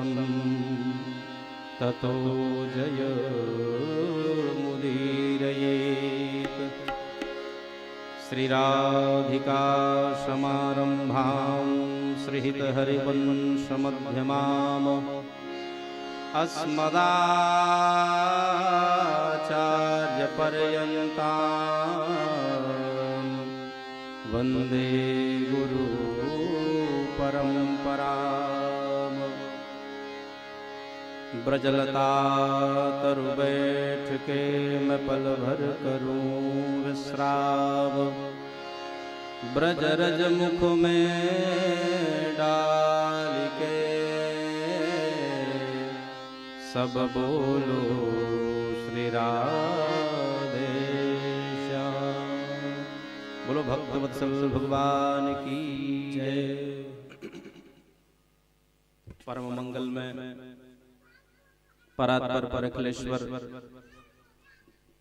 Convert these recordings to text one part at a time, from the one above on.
रसं ततो जयमुदीरयेत्। श्रीराधिका समारम्भां श्रीहितहरिवंशमध्यमाम् अस्मदाचार्यपर्यन्तां वन्दे गुरुपरम्पराम्। ब्रजलता तरु बैठ के मैं पल भर करूं विश्राम, ब्रज रज मुख में डाल के सब बोलो श्री राधे श्याम। बोलो भक्तवत्सल भगवान की जय। परम मंगल में परात्पर परखलेश्वर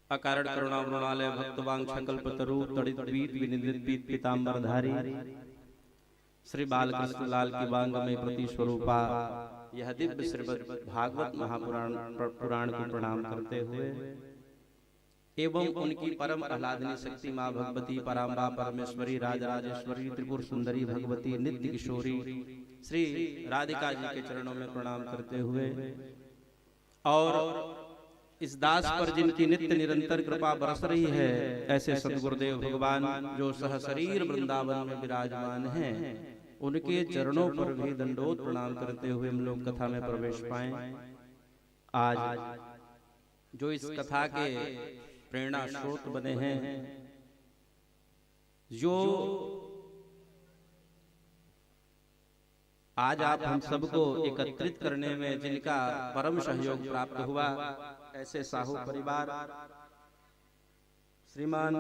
अकारण करुणा मृणालय भक्तवांग कल्पतरु तड़ित वीत विनिंदित पीत पीतांबरधारी श्री बालकृष्ण लाल की वांग में प्रति स्वरूपा यह दिव्य श्रीमद् भागवत महापुराण पुराण को प्रणाम करते हुए एवं उनकी परम आह्लादनी शक्ति माँ भगवती पराम्बा परमेश्वरी राजराजेश्वरी त्रिपुर सुंदरी भगवती नित्य किशोरी श्री राधिका जी के चरणों में प्रणाम करते हुए और इस दास पर जिनकी नित्य निरंतर कृपा बरस रही है, ऐसे सद्गुरुदेव भगवान जो सहशरीर वृंदावन में विराजमान हैं, उनके चरणों पर भी दंडोत प्रणाम करते हुए हम लोग कथा में प्रवेश पाएं। आज जो इस कथा के प्रेरणा स्रोत बने हैं, जो आज आप हम सबको एकत्रित करने में जिनका परम सहयोग प्राप्त हुआ, ऐसे साहू परिवार श्रीमान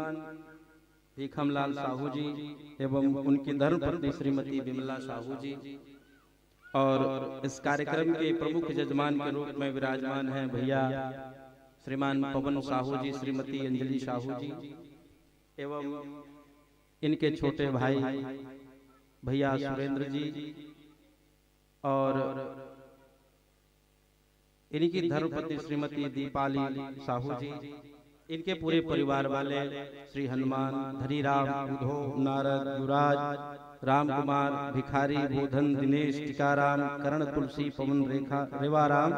भीखमलाल साहू जी एवं उनकी धर्मपत्नी श्रीमती विमला साहू जी, और इस कार्यक्रम के प्रमुख यजमान के रूप में विराजमान हैं भैया श्रीमान पवन साहू जी, श्रीमती अंजलि साहू जी एवं इनके छोटे भाई भैया सुरेंद्र जी और इनकी धर्मपत्नी श्रीमती दीपाली साहू जी, इनके पूरे परिवार वाले श्री हनुमान, धनीराम, उद्धव, नारद, युवराज, राम कुमार, भिखारी, बोधन, दिनेश, टीकाराम, करण, तुलसी, पवन, रेखा, रेवाराम,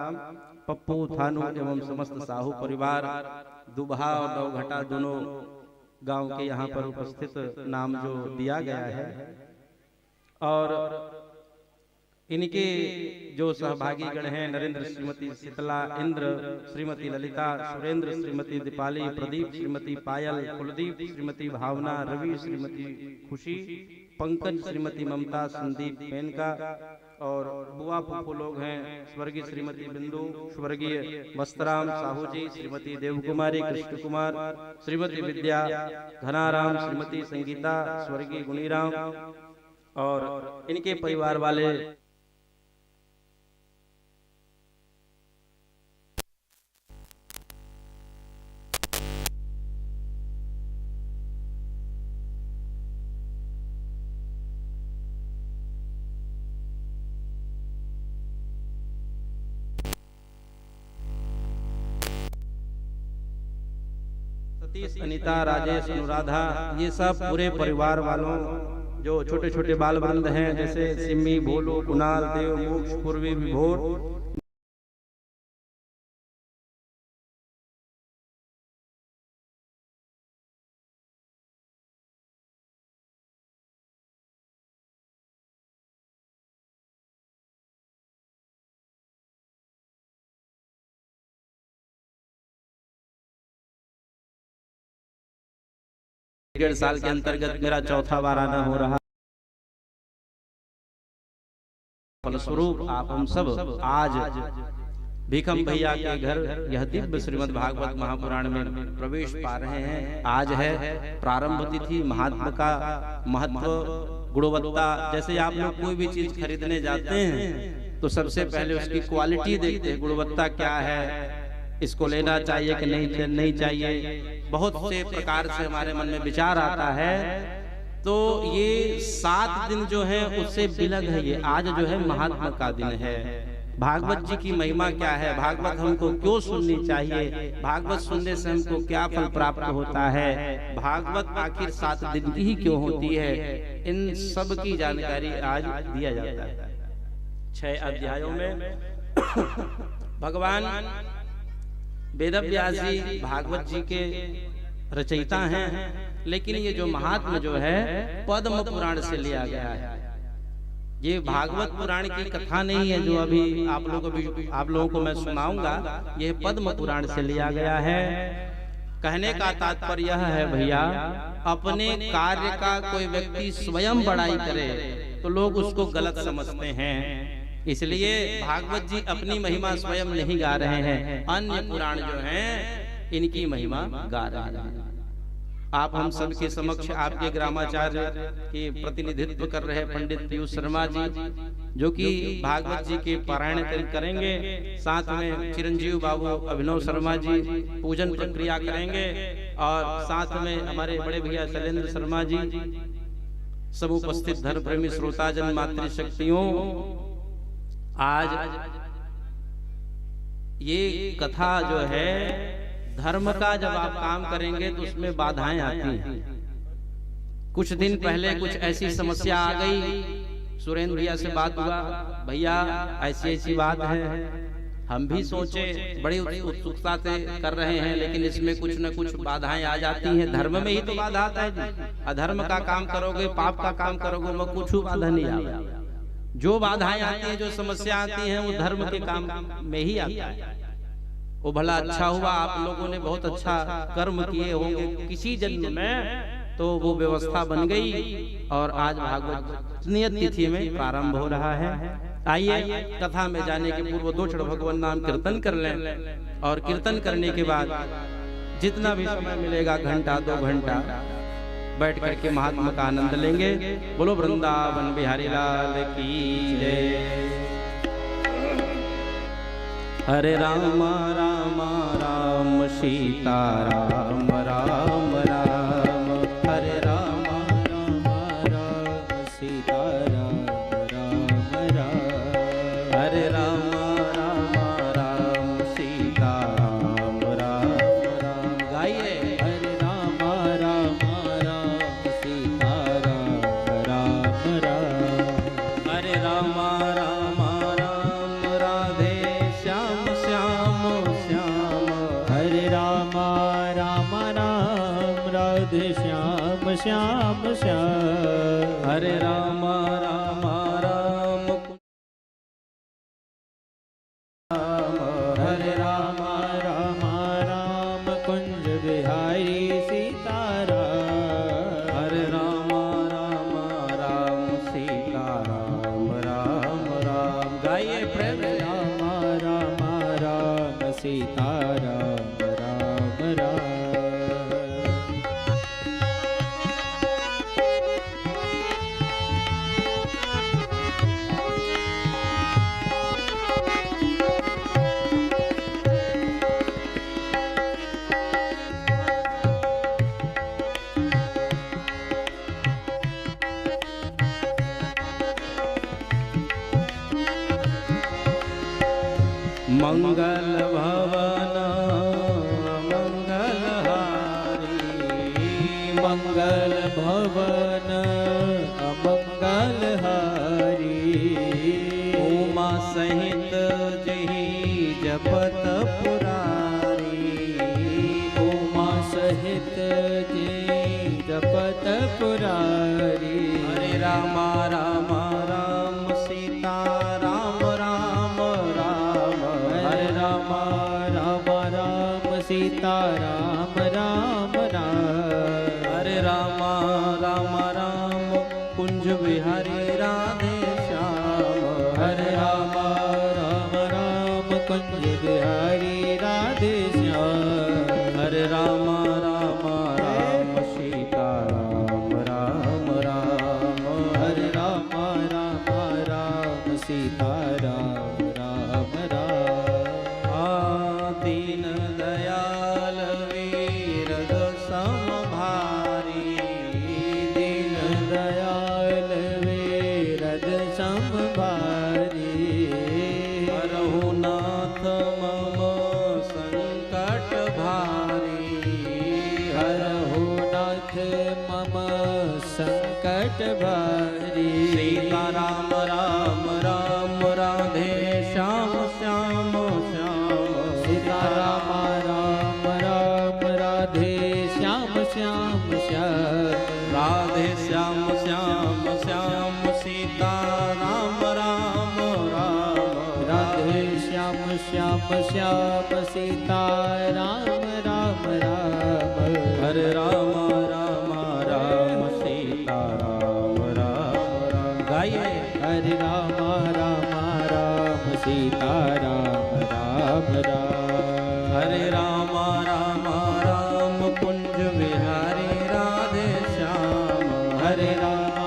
पप्पू, थानू एवं समस्त साहू परिवार दुबहा और नवघटा दोनों गांव के यहाँ पर उपस्थित नाम जो दिया गया है, और इनके जो सहभागी गण हैं नरेंद्र, श्रीमती शीतला, इंद्र, श्रीमती ललिता, सुरेंद्र, श्रीमती दीपाली, प्रदीप, श्रीमती पायल, कुलदीप, श्रीमती भावना, रवि, श्रीमती खुशी, पंकज, श्रीमती ममता, संदीप मेनका, और बुआ फूफू लोग हैं स्वर्गीय श्रीमती बिंदु, स्वर्गीय वस्त्राम साहू जी, श्रीमती देवकुमारी, कृष्ण कुमार, श्रीमती विद्या, घनाराम, श्रीमती संगीता, स्वर्गीय गुणीराम और इनके परिवार वाले सतीश, अनीता, राजेश, अनुराधा, ये सब पूरे परिवार वालों जो छोटे छोटे बाल वृंद हैं, जैसे सिम्मी, भोलू, कुणाल, देव, मोक्ष, पूर्वी, विभोर, डेढ़ साल के अंतर्गत मेरा चौथा बार आना हो रहा। फलस्वरूप आप हम सब आज भीखम भैया के घर यह दिव्य श्रीमद् भागवत महापुराण में प्रवेश पा रहे हैं। आज है प्रारंभ तिथि। महात्मा का महत्व, गुणवत्ता, जैसे आप लोग कोई भी चीज खरीदने जाते हैं तो सबसे पहले उसकी क्वालिटी देखते हैं, गुणवत्ता क्या है, इसको लेना चाहिए कि नहीं चाहिए। बहुत से प्रकार से हमारे मन में विचार आता है। तो ये 7 दिन जो है उससे बिलग है। ये आज जो है महात्मा का दिन है। भागवत जी की महिमा क्या है, भागवत हमको क्यों सुननी चाहिए, भागवत सुनने से हमको क्या फल प्राप्त होता है, भागवत आखिर 7 दिन की ही क्यों होती है, इन सब की जानकारी आज दिया जाता है। 6 अध्यायों में भगवान वेदव्यास जी भागवत जी के रचयिता हैं, लेकिन ये जो महात्मा जो है पद्म पुराण से लिया गया है। ये भागवत पुराण की कथा नहीं है जो अभी आप लोगों को मैं सुनाऊंगा, ये पद्म पुराण से लिया गया है। कहने का तात्पर्य यह है भैया, अपने कार्य का कोई व्यक्ति स्वयं बड़ाई करे तो लोग उसको गलत समझते हैं, इसलिए भागवत जी अपनी महिमा स्वयं नहीं गा रहे हैं, अन्य पुराण जो हैं इनकी महिमा गा रहे हैं। आप हम सबके समक्ष आपके ग्रामाचार्य के प्रतिनिधित्व कर रहे पंडित पीयूष शर्मा जी, जो कि भागवत जी के पारायण करेंगे, साथ में चिरंजीव बाबू अभिनव शर्मा जी पूजन प्रक्रिया करेंगे, और साथ में हमारे बड़े भैया शैलेंद्र शर्मा जी, सब उपस्थित धर्म प्रेमी श्रोताजन मातृशक्तियों, आज ये कथा जो है धर्म का जब आप काम करेंगे तो उसमें बाधाएं आती हैं। कुछ दिन पहले कुछ ऐसी समस्या आ गई, सुरेंद्र भैया से बात हुआ, भैया ऐसी ऐसी बात है, हम भी सोचे बड़ी उत्सुकता से कर रहे हैं, लेकिन इसमें कुछ न कुछ बाधाएं आ जाती हैं। धर्म में ही तो बाधा आता है जी, अधर्म का काम करोगे, पाप का काम करोगे, वो कुछ बाधा नहीं आएगा। जो बाधाएं आती हैं, जो समस्या आती हैं, वो धर्म के काम में ही आता है। वो भला अच्छा हुआ आप लोगों ने बहुत अच्छा कर्म किए होंगे किसी जन्म में, तो वो व्यवस्था बन गई और आज भागवत नियत तिथि में प्रारंभ हो रहा है। आइए कथा में जाने के पूर्व 2 क्षण भगवान नाम कीर्तन कर लें, और कीर्तन करने के बाद जितना भी समय मिलेगा, घंटा 2 घंटा बैठ करके महात्मा का आनंद लेंगे। बोलो वृंदावन बिहारी लाल की जय। हरे राम राम राम सीता राम राम राम, हरे राम राम राम सीता राम राम राम, हरे राम राम राम सीता राम राम राम। गाइए हरे राम राम राम सीता राम राम राम, हरे राम राम राम राधे श्याम श्याम श्याम, हरे राम राम राम राधे श्याम श्याम श्याम, हरे राम राम राम हरे राम राम राम कुंज बिहारी सीताराम, हरे राम राम राम सीताराम राम राम। गाइए प्रेम राम राम राम सीताराम राम राम। मंगल भवन मंगलहारी, मंगल भवन अमंगलहारी, उमा सहित जही जपत पुरारी, उमा सहित जही जपत पुरारी, हरे राम राम राम सीता राम राम राम, हरे राम राम राम सीता राम राम राम, हरे राम राम राम कुंज बिहारी राधे श्याम, हरे राम राम राम कुंज बिहारी राधे श्याम, हरे राम राम राम सीता राम राम राम, हरे राम राम राम सीता राम राम राम। दीन दयाल वीरद समभारी, दीन दयाल वीरद समभारी, भारी। सीता राम राम राम राधे श्याम श्याम श्याम। सीता राम राम राम राधे श्याम श्याम श्याम। राधे श्याम श्याम श्याम सीता राम राम राम। राधे श्याम श्याम श्याम सीता राम राम राम। हरे राम राम राम सीता राम राम राम। गाइए। हरे राम राम राम सीता राम राम राम। हरे राम राम राम कुंज विहारी राधे श्याम। हरे राम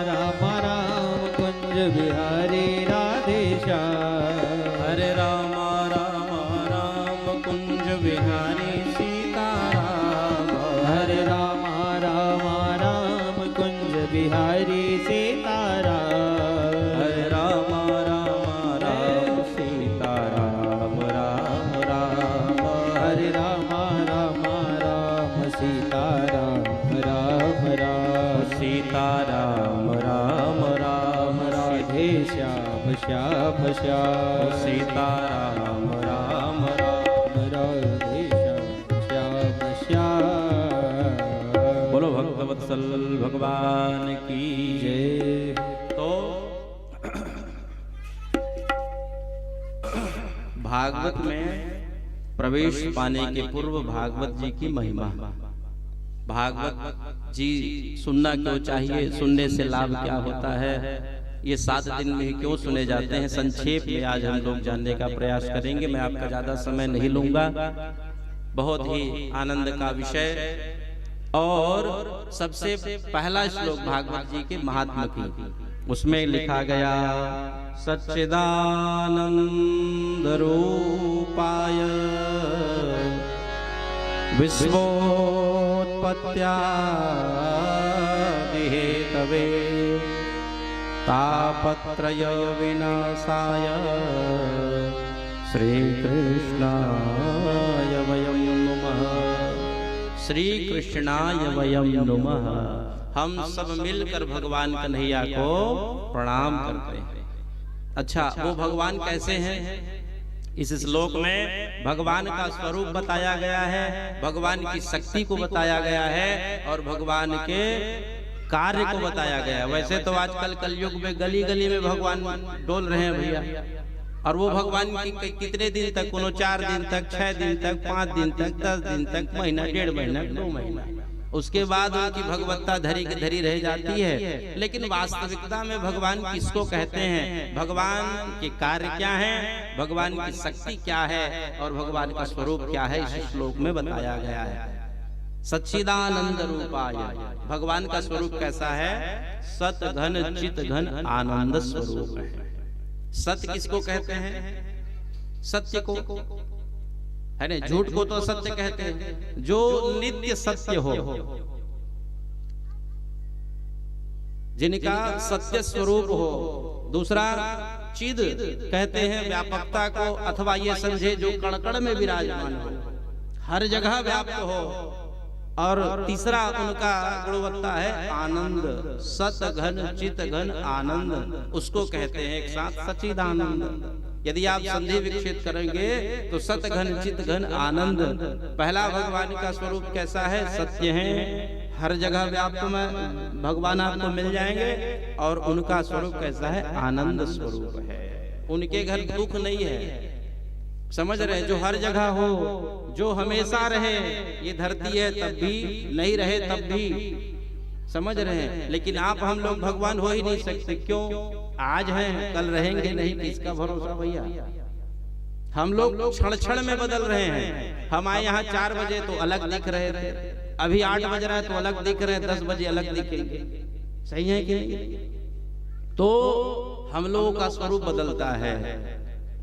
राम राम कुंज बिहारी राधे श्याम। हरे राम राम राम कुंज विहारी सीता राम। हरे राम राम राम कुंज बिहारी सीता राम। हरे राम राम राम सीता राम राम राम। हरे राम राम राम सीता राम राम राम। सीता राम राम राम राधे श्याम श्याम श्याम। सीता राम राम राम राधे श्याम श्याम श्याम। बोलो भक्तवत्सल भगवान की जय। तो भागवत में प्रवेश पाने के पूर्व भागवत जी की महिमा। भागवत जी सुनना क्यों चाहिए, सुनने से लाभ क्या होता है, ये 7 दिन में ही क्यों सुने जाते हैं, संक्षेप में आज हम लोग जानने का प्रयास करेंगे। मैं आपका ज्यादा समय नहीं लूंगा। बहुत ही आनंद का विषय। और सबसे पहला श्लोक भागवत जी के महात्मा की, उसमें लिखा गया सच्चिदानंद रूपाय विश्वोत्पत्त्यादि हेतवे तापत्रय विनाशाय श्री कृष्णाय वयं नमः। श्री कृष्णाय वयं नमः। हम सब मिलकर भगवान कन्हैया को प्रणाम करते हैं। अच्छा, वो भगवान कैसे हैं? इस श्लोक में भगवान का स्वरूप बताया गया है, भगवान की शक्ति को बताया गया है और भगवान के कार्य को बताया गया है। वैसे तो आजकल कलयुग में गली गली में भगवान डोल रहे हैं भैया, और वो भगवान की कितने दिन तक, कोनो 4 दिन तक, 6 दिन तक, 5 दिन तक, 10 दिन तक, महीना, 1.5 महीना, 2 महीना, उसके बाद उनकी भगवत्ता धरी की धरी रह जाती है। लेकिन वास्तविकता में भगवान किसको कहते हैं, भगवान के कार्य क्या हैं, भगवान की शक्ति क्या है और भगवान का स्वरूप क्या है, इस श्लोक में बताया गया है। सच्चिदानंद रूपाय, भगवान का स्वरूप कैसा है? सत घन चित घन आनंद स्वरूप है। सत्य किसको कहते हैं? सत्य को है ना, झूठ को तो सत्य कहते हैं, जो नित्य सत्य हो, जिनका सत्य स्वरूप हो। दूसरा चिद कहते हैं व्यापकता को, अथवा ये समझे जो कण कण में विराजमान हो, हर जगह व्याप्त हो। और तीसरा उनका गुणवत्ता है आनंद, सत घन चित घन आनंद, उसको कहते हैं एक साथ सच्चिदानंद। यदि आप संधि विकसित करेंगे तो सत घन चित घन आनंद। पहला भगवान का स्वरूप कैसा है? सत्य है, हर जगह व्याप्त में भगवान आपको मिल जाएंगे। और उनका स्वरूप कैसा है? आनंद स्वरूप है। उनके घर दुख नहीं है, समझ रहे, जो हर जगह हो, जो हमेशा रहे। ये धरती है तब भी, नहीं रहे तब भी, समझ रहे हैं। लेकिन आप हम लोग भगवान हो ही नहीं सकते। क्यों? आज हैं, कल रहेंगे नहीं, किसका भरोसा भैया। हम लोग क्षण क्षण में बदल रहे हैं। हम आए यहाँ 4 बजे तो अलग दिख रहे थे, अभी 8 बज रहा है तो अलग दिख रहे हैं, 10 बजे अलग दिखेंगे। सही है कि नहीं? तो हम लोगों का स्वरूप बदलता है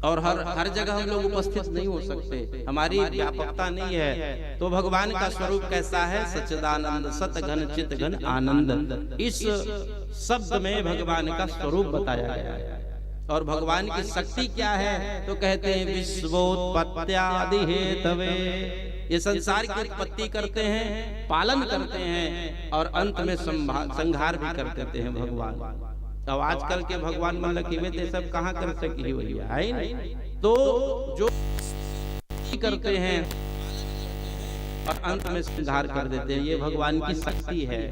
और हर जगह हम लोग उपस्थित नहीं हो सकते, हमारी व्यापकता नहीं है। तो भगवान का स्वरूप कैसा है? सच्चिदानंद, सत घन चित घन आनंद। इस शब्द में भगवान का स्वरूप बताया गया है। और भगवान की शक्ति क्या है? तो कहते हैं विश्वोत्पत्त्यादि हेतवे। ये संसार की उत्पत्ति करते हैं, पालन करते हैं और अंत में संहार भी कर देते हैं भगवान। अब आजकल के भगवान मन लखीवे ते सब कहाँ कर सकी हुई है नहीं। तो जो करते हैं और अंत में संहार कर देते हैं, ये भगवान की शक्ति है।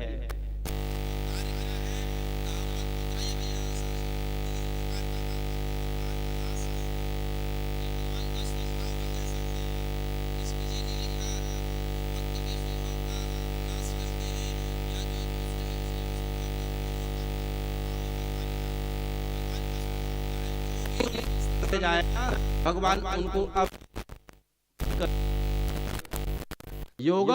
भगवान उनको अब योग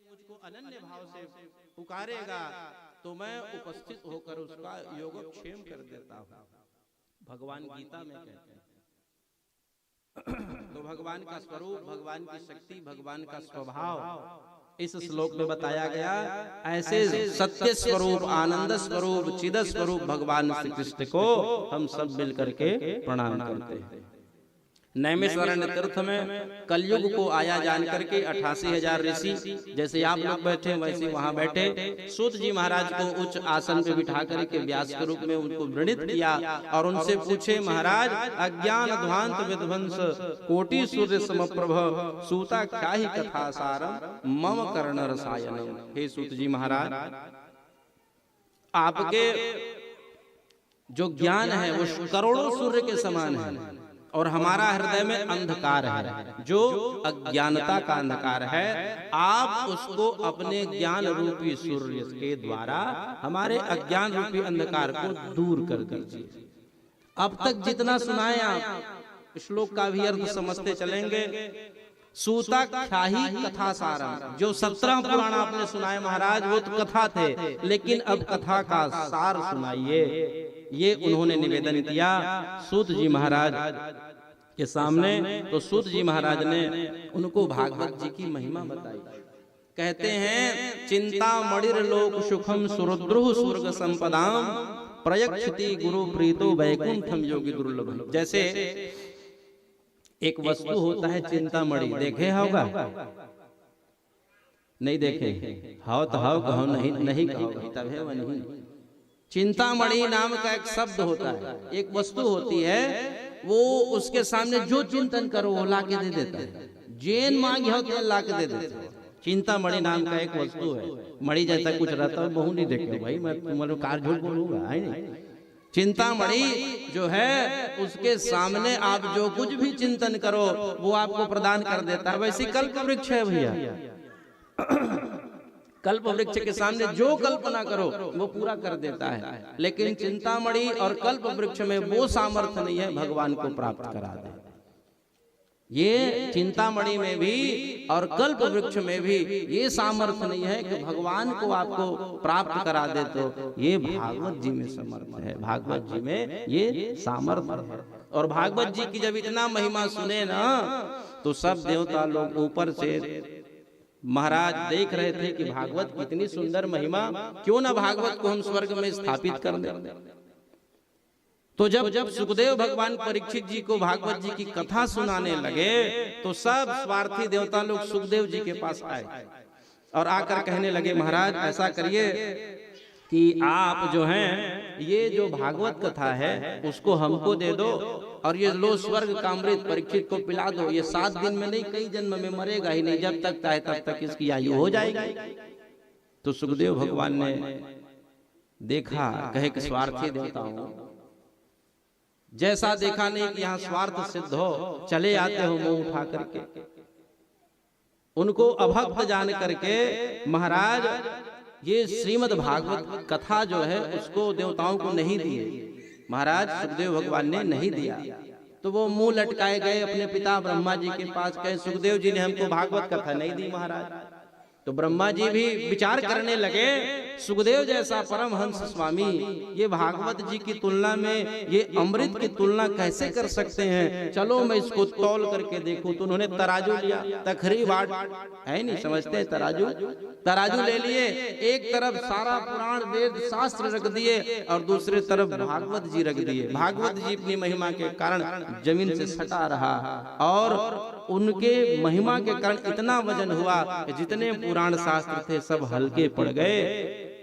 मुझको अनन्य भाव से पुकारेगा तो मैं उपस्थित होकर उसका योगक्षेम कर देता हूँ, भगवान गीता में कहते हैं। तो भगवान का स्वरूप, भगवान की शक्ति, भगवान का स्वभाव इस श्लोक में बताया गया। ऐसे सत्य स्वरूप, आनंद स्वरूप, चिद स्वरूप भगवान श्री कृष्ण को हम सब मिलकर के प्रणाम करते हैं। नैमिषारण्य तीर्थ में कलयुग को आया जान करके 88,000 ऋषि, जैसे आप लोग बैठे वैसे वहां बैठे, सूत जी महाराज को उच्च आसन पे बिठा करके व्यास के रूप में उनको वृणित किया और उनसे पूछे, महाराज अज्ञान ध्वांत विध्वंस कोटि सूर्य समप्रभ सूता क्या ही कथा सारम मम कर्ण रसायन। हे सूत जी महाराज, आपके जो ज्ञान है वो करोड़ों सूर्य के समान है और हमारा हृदय में अंधकार है, जो अज्ञानता का अंधकार है। आप उसको अपने ज्ञान रूपी सूर्य के द्वारा हमारे अज्ञान रूपी अंधकार को दूर कर दीजिए। अब तक जितना सुनाए आप श्लोक का भी अर्थ समझते चलेंगे। सूता ख्याही कथा सारम, जो 17 पुराण आपने सुनाए महाराज वो तो कथा थे, लेकिन अब कथा का सार सुनाइए, ये उन्होंने निवेदन किया सूत जी महाराज के सामने। तो सूत जी महाराज ने उनको भागवत जी की महिमा बताई। कहते हैं, चिंता मणिर लोक सुखम सुरुद्रुह स्वर्ग संपदाम प्रयक्षति गुरु प्रीतो वैकुंठम योगी दुर्लभम। जैसे एक वस्तु होता है चिंतामणि, देखे होगा? नहीं देखे? हाउ तो हाउ कहो, नहीं नहीं कहो, तब है वह नहीं। चिंतामणि नाम का एक शब्द होता है, एक वस्तु होती है, वो उसके सामने जो चिंतन करो वो ला के दे देता है, जेन मांगे हो तो ला के दे देता है। चिंतामणि नाम का एक वस्तु है, मणि जैसा कुछ रहता है, बहु नहीं देखे भाई, मैं तुम्हारे कार झूठ बोलूंगा है नहीं। चिंतामणि जो है उसके सामने आप जो कुछ भी चिंतन करो वो आपको प्रदान कर देता है। वैसे कल्प वृक्ष है भैया, कल्प वृक्ष के सामने जो कल्पना करो वो पूरा कर देता है, लेकिन चिंतामणि और कल्प वृक्ष में वो सामर्थ्य नहीं है भगवान को प्राप्त करा दे। ये चिंतामणि में भी और कल्प वृक्ष में भी ये सामर्थ्य नहीं है कि भगवान को आपको प्राप्त करा दे, तो ये भागवत जी में समर्थ है, भागवत जी में ये सामर्थ्य है। और भागवत जी की जब इतना महिमा सुने ना तो सब देवता लोग ऊपर से महाराज देख रहे थे कि भागवत कितनी सुंदर महिमा, क्यों ना भागवत को हम स्वर्ग में स्थापित कर दें। तो जब सुखदेव भगवान परीक्षित जी को भागवत जी की कथा सुनाने लगे तो सब स्वार्थी देवता लोग सुखदेव जी के पास आए और आकर कहने लगे, महाराज ऐसा करिए कि आप जो हैं ये जो भागवत कथा है उसको हमको दे दो और ये लो स्वर्ग का अमृत परीक्षित को पिला दो। ये 7 दिन में नहीं, कई जन्म में मरेगा ही नहीं, जब तक चाहे तब तक इसकी आयु हो जाएगी। तो सुखदेव भगवान ने देखा, कहे कि स्वार्थी देवता हूं, जैसा देखा नहीं कि यहाँ स्वार्थ सिद्ध हो, चले आते हो मुंह उठा करके। उनको अभक्त जान करके महाराज ये श्रीमद् भागवत कथा जो है उसको देवताओं को नहीं दिए, महाराज सुखदेव भगवान ने नहीं दिया। तो वो मुंह लटकाए गए अपने पिता ब्रह्मा जी के पास, कहे सुखदेव जी ने हमको भागवत कथा नहीं दी महाराज। तो ब्रह्मा जी भी विचार करने लगे, सुखदेव जैसा परमहंस स्वामी ये भागवत जी की तुलना में ये अमृत की तुलना कैसे कर सकते हैं, चलो मैं इसको तौल करके देखूं। तो उन्होंने तराजू लिया, तखरी बाट है नहीं समझते, तराजू ले लिए, एक तरफ सारा पुराण वेद शास्त्र रख दिए और दूसरे तरफ भागवत जी रख दिए। भागवत जी अपनी महिमा के कारण जमीन से सटा रहा और उनके महिमा के कारण इतना वजन हुआ कि जितने पुराण शास्त्र थे सब हल्के पड़ गए।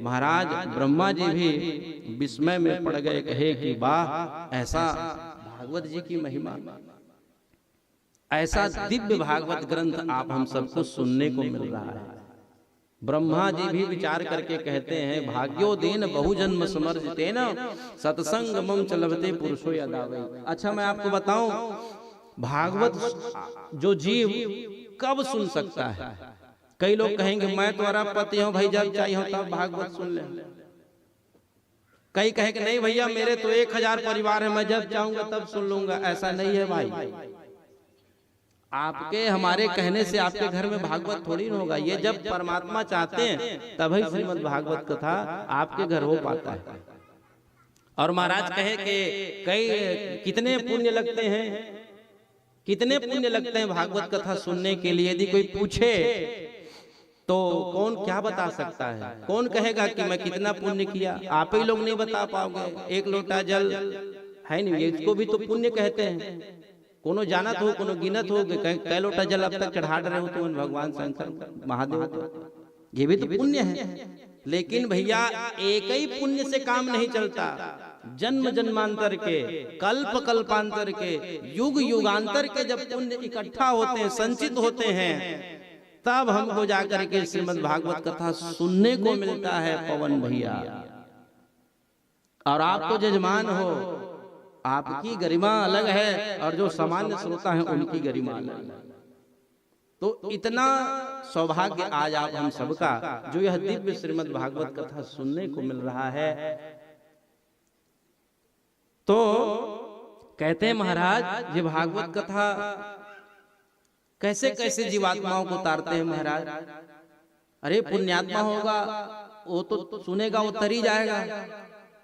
महाराज ब्रह्मा जी भी विस्मय में पड़ गए, कहे कि वाह, ऐसा भागवत जी की महिमा, ऐसा दिव्य भागवत ग्रंथ आप हम सबको सुनने को मिल रहा है। ब्रह्मा जी भी विचार करके कहते हैं, भाग्योदेन बहुजन्म समर्जितेन सत्संग मम चलवते पुरुषो यदावै। अच्छा मैं आपको बताऊं, भागवत जो जीव कब सुन सकता है? कई लोग कहेंगे मैं तुम्हारा पति हूं भाई, जब चाहिए हो तब भागवत सुन ले। कई कहेंगे नहीं भैया मेरे तो 1000 परिवार है, मैं जब चाहूंगा तब सुन लूंगा। ऐसा नहीं है भाई, आपके हमारे कहने से आपके घर में भागवत थोड़ी न होगा। ये जब परमात्मा चाहते हैं तभी श्रीमद् भागवत कथा आपके घर हो पाता है। और महाराज कहे कि कई कितने पुण्य लगते हैं, कितने पुण्य लगते हैं भागवत कथा सुनने के लिए। यदि कोई पूछे तो कौन क्या बता सकता है? कौन कहेगा कि मैं कितना पुण्य किया? आप ही लोग नहीं बता पाओगे। एक लोटा जल है नहीं, इसको भी तो पुण्य कहते हैं। कोनो जानत हो, कोनो गिनत हो, कै लोटा जल अब तक चढ़ा रहे हो तो भगवान शंकर महादेव, तो ये भी तो पुण्य है। लेकिन भैया एक ही पुण्य से काम नहीं चलता। जन्म जन्मांतर के, कल्प कल्पांतर के, युग युगांतर के जब पुण्य इकट्ठा होते हैं, संचित होते हैं, तब हमको जाकर के श्रीमद् भागवत कथा सुनने को मिलता है पवन भैया। और आप तो जजमान हो, आपकी गरिमा अलग है और जो सामान्य श्रोता है उनकी गरिमा अलग है। तो इतना सौभाग्य आज आप हम सबका जो यह दिव्य श्रीमद् भागवत कथा सुनने को मिल रहा है। तो कहते हैं महाराज ये भागवत कथा कैसे कैसे जीवात्माओं को उतारते हैं महाराज। अरे पुण्यात्मा होगा वो तो सुनेगा, वो तरी जाएगा,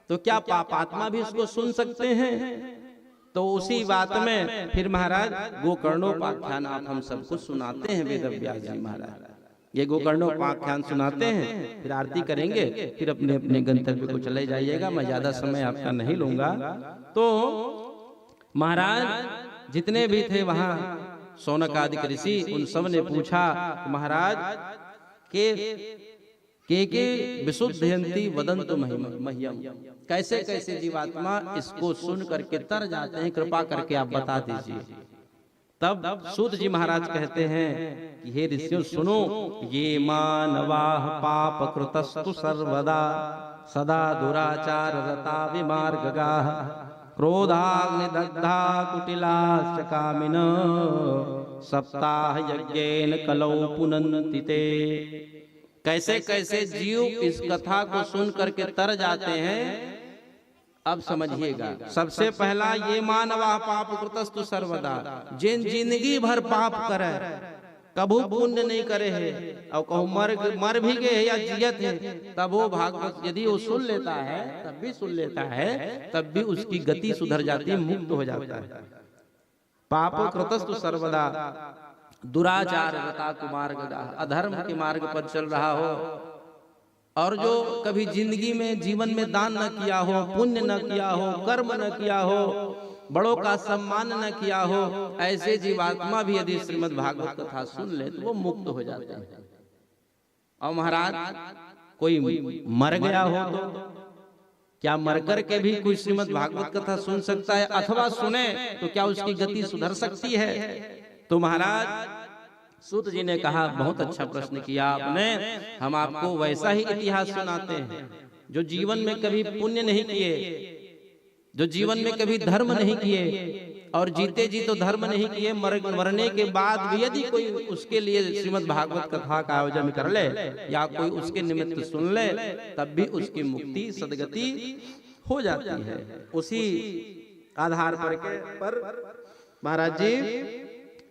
तो क्या पापात्मा भी इसको सुन सकते हैं? तो उसी बात में फिर महाराज गोकर्णोपाख्यान आप हम सबको सुनाते हैं। वेद व्यास जी महाराज ये गोकर्णोपाख्यान सुनाते हैं, फिर आरती करेंगे, फिर अपने अपने गंतव्य को चले जाइएगा। मैं ज्यादा समय आपका नहीं लूंगा। तो महाराज जितने भी थे वहां शौनक आदि ऋषि, उन सब ने पूछा महाराज के विशुद्धयंती वदंतु मह्यम, कैसे कैसे जीवात्मा इसको सुन करके तर जाते हैं, कृपा करके आप बता दीजिए। तब सूत जी महाराज कहते हैं कि हे ऋषियों सुनो, ये मानवाः पाप कृतस्तु सर्वदा सदा दुराचार रता विमार्गगाः क्रोधाग्निदग्धा कुटिलाश्च कामिन सप्ताह यज्ञेन कलौ पुनन्ति ते। कैसे कैसे जीव इस कथा को सुन करके तर जाते हैं, अब समझिएगा। सबसे पहला ये मानवा पाप कृतस्तु सर्वदा, जिन जिंदगी भर पाप करे कभू पुण्य नहीं करे है और कहूँ मर भी गए या जियत है, तब वो भागवत यदि वो सुन लेता है, तब भी सुन लेता है, तब भी उसकी गति सुधर जाती है, मुक्त हो जाता है। पापो कृतस्तु सर्वदा, दुराचार रता कुमार्ग, अधर्म के मार्ग पर चल रहा हो और जो कभी जिंदगी में जीवन में दान न किया हो, पुण्य न किया हो, कर्म न किया हो, बड़ों का सम्मान न किया हो, ऐसे जीवात्मा भी यदि श्रीमद् भागवत कथा सुन ले तो वो मुक्त हो जाते हैं। और महाराज कोई मर गया हो तो क्या मर कर के भी कोई श्रीमद् भागवत कथा सुन सकता है? अथवा सुने तो क्या उसकी गति सुधर सकती है? तो महाराज सूत जी ने कहा बहुत अच्छा प्रश्न किया आपने, हम आपको वैसा ही इतिहास सुनाते हैं जो जीवन में कभी पुण्य नहीं किए, जो जीवन में कभी धर्म नहीं किए और जीते जी तो धर्म नहीं किए, मरने के बाद भी यदि कोई उसके लिए श्रीमद् भागवत कथा का आयोजन कर ले या कोई उसके निमित्त सुन ले, तब भी उसकी मुक्ति सदगति हो जाती है। उसी आधार पर महाराज जी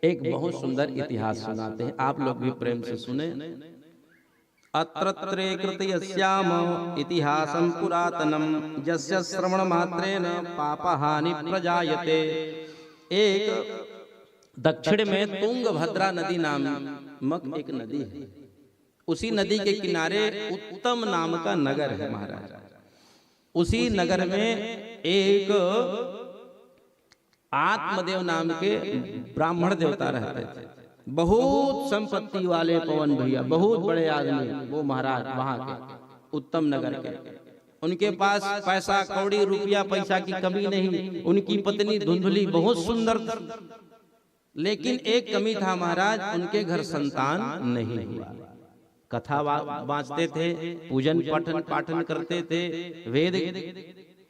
एक बहुत सुंदर इतिहास सुनाते हैं, आप लोग भी प्रेम से सुने। अत्रत्रे कृतयस्याम इतिहासं पुरातनम यस्य श्रवण मात्रेण पापहानि प्रजायते। एक दक्षिण में तुंगभद्रा नदी नामक एक नदी है, उसी नदी के किनारे उत्तम नाम का नगर है महाराज। उसी नगर में एक आत्मदेव नाम के ब्राह्मण देवता रहते थे, बहुत संपत्ति वाले पवन भैया, बहुत बड़े आदमी वो महाराज वहां के उत्तम नगर के। उनके पास पैसा कौड़ी रुपया पैसा की कमी नहीं। उनकी पत्नी धुंधली बहुत सुंदर थी, लेकिन एक कमी था महाराज, उनके घर संतान नहीं हुआ। कथा बाँचते थे, पूजन पाठन करते थे, वेद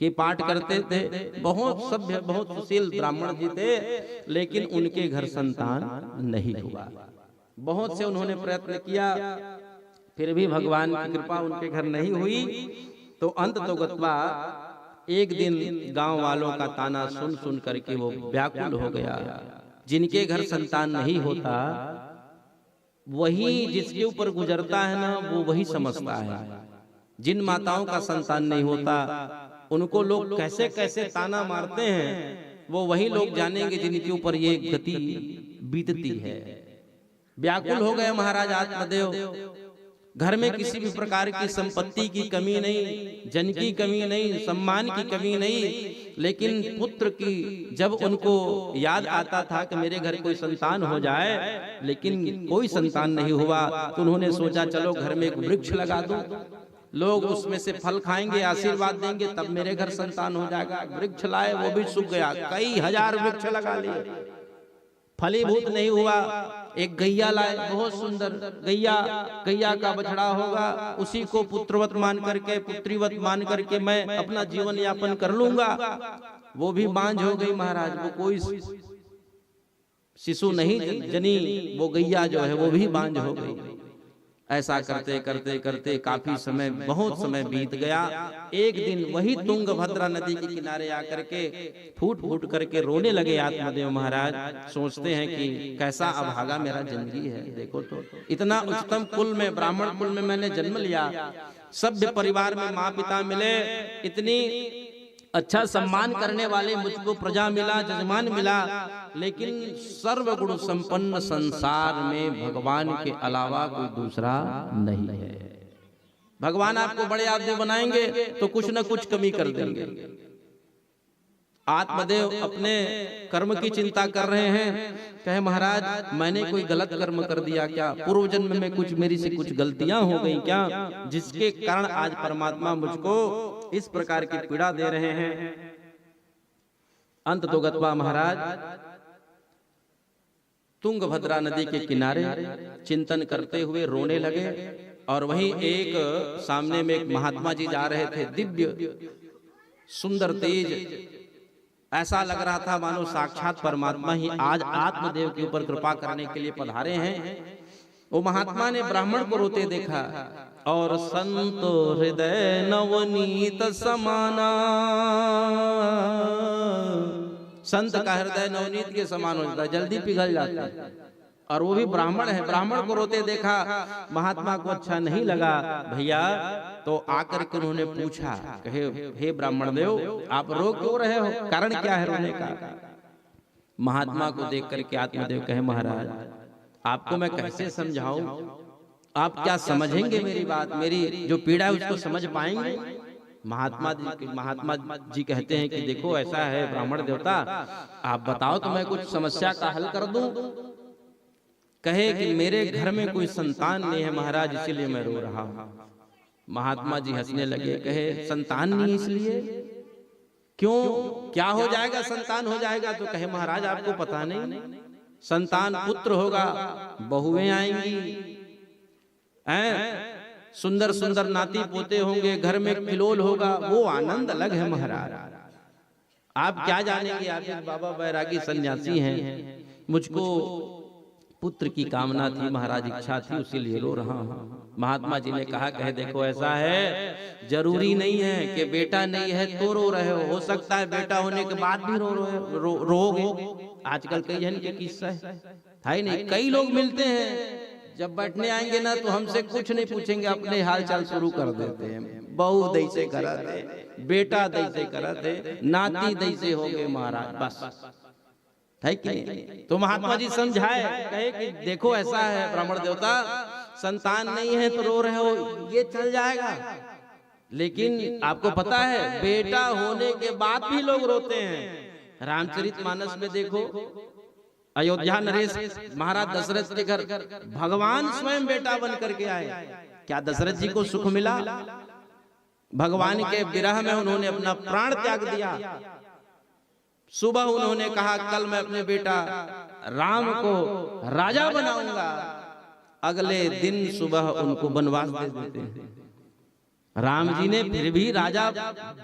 के पाठ करते थे, बहुत सभ्य बहुत सुशील ब्राह्मण जी थे, लेकिन उनके घर संतान नहीं हुआ। बहुत से उन्होंने प्रयत्न किया, फिर भी भगवान की कृपा उनके घर नहीं हुई। तो अंत तो गत्वा एक दिन गांव वालों का ताना सुन सुन करके वो व्याकुल हो गया। जिनके घर संतान नहीं होता, वही जिसके ऊपर गुजरता है ना, वो वही समझता है। जिन माताओं का संतान नहीं होता, उनको लोग कैसे कैसे ताना मारते हैं, वो वही लोग जानेंगे जिनके ऊपर ये गति बीतती है। व्याकुल हो गए महाराज आत्मदेव। घर में किसी भी प्रकार की संपत्ति की कमी नहीं, जन की कमी नहीं, सम्मान की कमी नहीं, लेकिन पुत्र की जब उनको याद आता था कि मेरे घर कोई संतान हो जाए, लेकिन कोई संतान नहीं हुआ, तो उन्होंने सोचा चलो घर में एक वृक्ष लगा दूं, लोग उसमें से फल खाएंगे, आशीर्वाद देंगे, तब मेरे घर संतान हो जाएगा। वृक्ष लाए, वो भी सूख गया। कई हजार वृक्ष लगा लिए, फलीभूत नहीं हुआ। एक गैया लाए, बहुत सुंदर गैया का बछड़ा होगा, उसी को पुत्रवत मान करके, पुत्रीवत मान करके मैं अपना जीवन यापन कर लूंगा। वो भी बांझ हो गई महाराज, वो कोई शिशु नहीं जनी, वो गैया जो है वो भी बांझ हो गई। ऐसा करते करते करते काफी समय, बहुत समय बीत गया। एक दिन वही तुंगभद्रा नदी के किनारे आकर के फूट फूट करके रोने लगे आत्मदेव महाराज। सोचते हैं कि कैसा अभागा मेरा जिंदगी है, देखो तो इतना उच्चतम कुल में, ब्राह्मण कुल में मैंने जन्म लिया, सभ्य परिवार में माँ पिता मिले, इतनी अच्छा सम्मान करने वाले मुझको प्रजा मिला, जजमान मिला, लेकिन सर्वगुण संपन्न संसार में भगवान के अलावा कोई दूसरा नहीं है। भगवान आपको बड़े आदमी बनाएंगे तो कुछ न कुछ कमी कर देंगे। आत्मदेव अपने कर्म की चिंता कर रहे हैं। कहे महाराज मैंने कोई गलत कर्म कर दिया क्या, पूर्व जन्म में कुछ मेरी से कुछ गलतियां हो गई क्या, जिसके कारण आज परमात्मा मुझको इस प्रकार की पीड़ा दे रहे हैं। अंत तो गत्वा महाराज तुंगभद्रा नदी के किनारे चिंतन करते हुए रोने लगे। और वहीं एक सामने में एक महात्मा जी जा रहे थे, दिव्य सुंदर तेज, ऐसा लग रहा था मानो साक्षात परमात्मा ही आज आत्मदेव के ऊपर कृपा करने के लिए पधारे हैं। वो महात्मा ने ब्राह्मण को रोते देखा और संत हृदय नवनीत समाना, संत का हृदय नवनीत के समान हो जाता है, जल्दी पिघल जाता है। और वो भी ब्राह्मण है। ब्राह्मण को रोते देखा, महात्मा को अच्छा नहीं लगा भैया, तो आकर के उन्होंने पूछा, कहे हे ब्राह्मण देव आप रो क्यों रहे हो, कारण क्या है रोने का। महात्मा को देख करके आत्मदेव कहे महाराज आपको मैं कैसे समझाऊं, आप क्या समझेंगे मेरी बात, मेरी जो पीड़ा है उसको समझ पाएंगे। महात्मा जी कहते हैं कि देखो ऐसा है ब्राह्मण देवता, आप बताओ तो मैं कुछ समस्या का हल कर दूं। कहे कि मेरे घर में कोई संतान नहीं है महाराज, इसीलिए मैं रो रहा हूं। महात्मा जी हंसने लगे, कहे संतान नहीं इसलिए क्यों, क्या हो जाएगा, संतान हो जाएगा तो कहे महाराज आपको पता नहीं, संतान पुत्र होगा, बहुएं आएंगी, सुंदर सुंदर नाती पोते होंगे, घर में किलोल होगा, वो आनंद अलग है महाराज। आप क्या जानेंगे, आप बाबा बैरागी सन्यासी हैं, मुझको पुत्र की कामना थी महाराज, इच्छा थी, उसीलिए रो रहा हूं। महात्मा जी ने कहा कहे देखो ऐसा है, जरूरी नहीं है कि बेटा नहीं है तो रो रहे हो सकता है बेटा होने के बाद भी रोगे। आजकल कई जन के किस्सा है नहीं, कई लोग मिलते हैं जब बैठने आएंगे ना तो हमसे कुछ नहीं पूछेंगे, अपने हाल चाल शुरू कर देते हैं। बहू दैसे करा दे, बेटा दैसे करा दे, नाती दैसे हो गए महाराज, बस है कि नहीं? तो महात्मा जी समझाए, कहे कि देखो ऐसा है ब्राह्मण देवता, संतान नहीं है तो रो रहे हो, ये चल जाएगा, लेकिन आपको पता है बेटा होने के बाद भी लोग रोते हैं। रामचरितमानस में देखो, अयोध्या नरेश महाराज दशरथ के घर भगवान स्वयं बेटा बन करके आए। क्या दशरथ जी को सुख मिला? भगवान के विरह में उन्होंने अपना प्राण त्याग दिया। सुबह उन्होंने कहा कल मैं अपने बेटा राम को राजा बनाऊंगा, अगले दिन सुबह उनको वनवास दे देते हैं। राम जी ने फिर भी राजा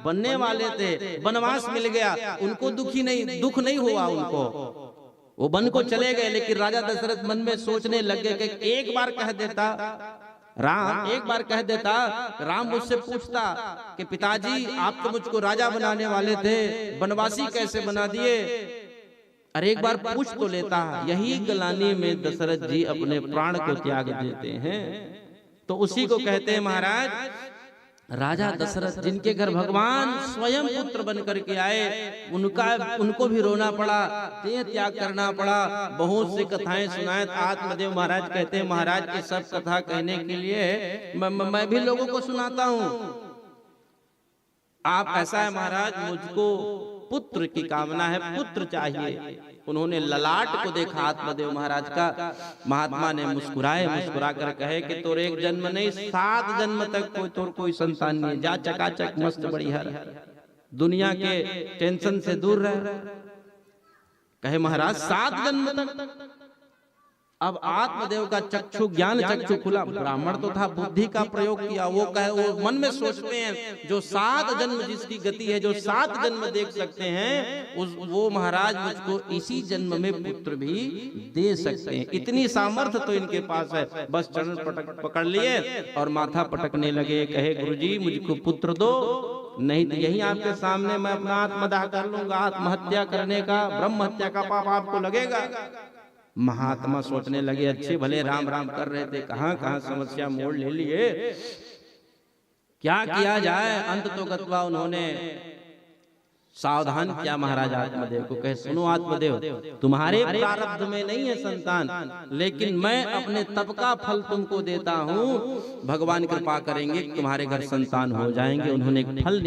बनने वाले थे, वनवास मिल गया, उनको दुख नहीं हुआ उनको, वो वन को चले गए। लेकिन राजा दशरथ मन में सोचने लग गए कि एक बार कह देता राम मुझसे पूछता कि पिताजी आप तो मुझको राजा बनाने वाले थे, वनवासी कैसे बना दिए, अरे एक बार पूछ तो लेता। यही गलानी में दशरथ जी अपने प्राण को त्याग देते हैं। तो उसी को कहते हैं महाराज, राजा दशरथ जिनके घर भगवान स्वयं पुत्र बन करके आए, उनको भी रोना पड़ा, त्याग करना पड़ा, बहुत सी कथाएं सुनाए। आत्मदेव महाराज कहते हैं महाराज की सब कथा कहने के लिए मैं भी लोगों को सुनाता हूँ। आप ऐसा है महाराज, मुझको पुत्र की कामना है, पुत्र चाहिए। उन्होंने ललाट को देखा आत्मदेव महाराज का, महात्मा ने मुस्कुरा कर कहे कि तोर एक जन्म नहीं 7 जन्म तक तोर कोई संतान नहीं, जा चकाचक मस्त बढ़िया दुनिया के टेंशन से दूर रह। कहे महाराज 7 जन्म तक। अब आत्मदेव का चक्षु ज्ञान चक्षु खुला, ब्राह्मण तो था, बुद्धि का प्रयोग किया। वो कहे, वो मन में सोचते हैं जो 7 जन्म जिसकी गति है, जो 7 जन्म देख सकते हैं, वो महाराज मुझको इसी जन्म में पुत्र भी दे सकते हैं। इतनी सामर्थ्य तो इनके पास है। बस चरण पकड़ लिए और माथा पटकने लगे। कहे गुरुजी मुझको पुत्र दो, नहीं तो यही आपके सामने मैं अपना आत्मदाह कर लूंगा। आत्महत्या करने का, ब्रह्म हत्या का पाप आपको लगेगा। महात्मा सोचने लगे, अच्छे भले राम राम कर रहे थे, कहां कहां समस्या मोड़ ले लिए, क्या किया जाए। अंत तो गत्वा उन्होंने सावधान किया महाराज आत्मदेव को। कहे सुनो आत्मदेव, तुम्हारे प्रारब्ध में नहीं है संतान, लेकिन मैं अपने तप का फल तुमको देता हूँ, भगवान कृपा करेंगे तुम्हारे घर संतान हो जाएंगे। उन्होंने एक फल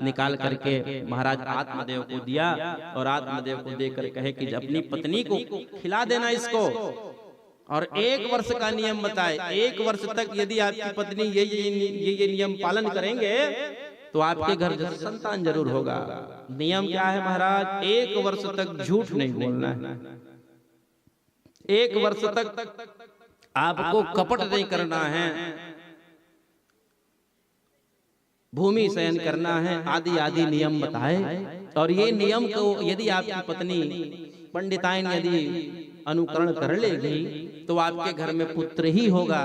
निकाल करके महाराज आत्मदेव को दिया और आत्मदेव को देकर कहे कि अपनी पत्नी को खिला देना इसको, और 1 वर्ष का नियम बताए। 1 वर्ष तक यदि आपकी पत्नी ये नियम पालन करेंगे तो आपके घर संतान जरूर होगा। नियम क्या है महाराज? 1 वर्ष तक झूठ नहीं बोलना है, 1 वर्ष तक आपको कपट नहीं करना है, भूमि शयन करना है, आदि आदि नियम बताए। और ये नियम को यदि आपकी पत्नी पंडिताइन यदि अनुकरण कर लेगी तो आपके घर में पुत्र ही होगा।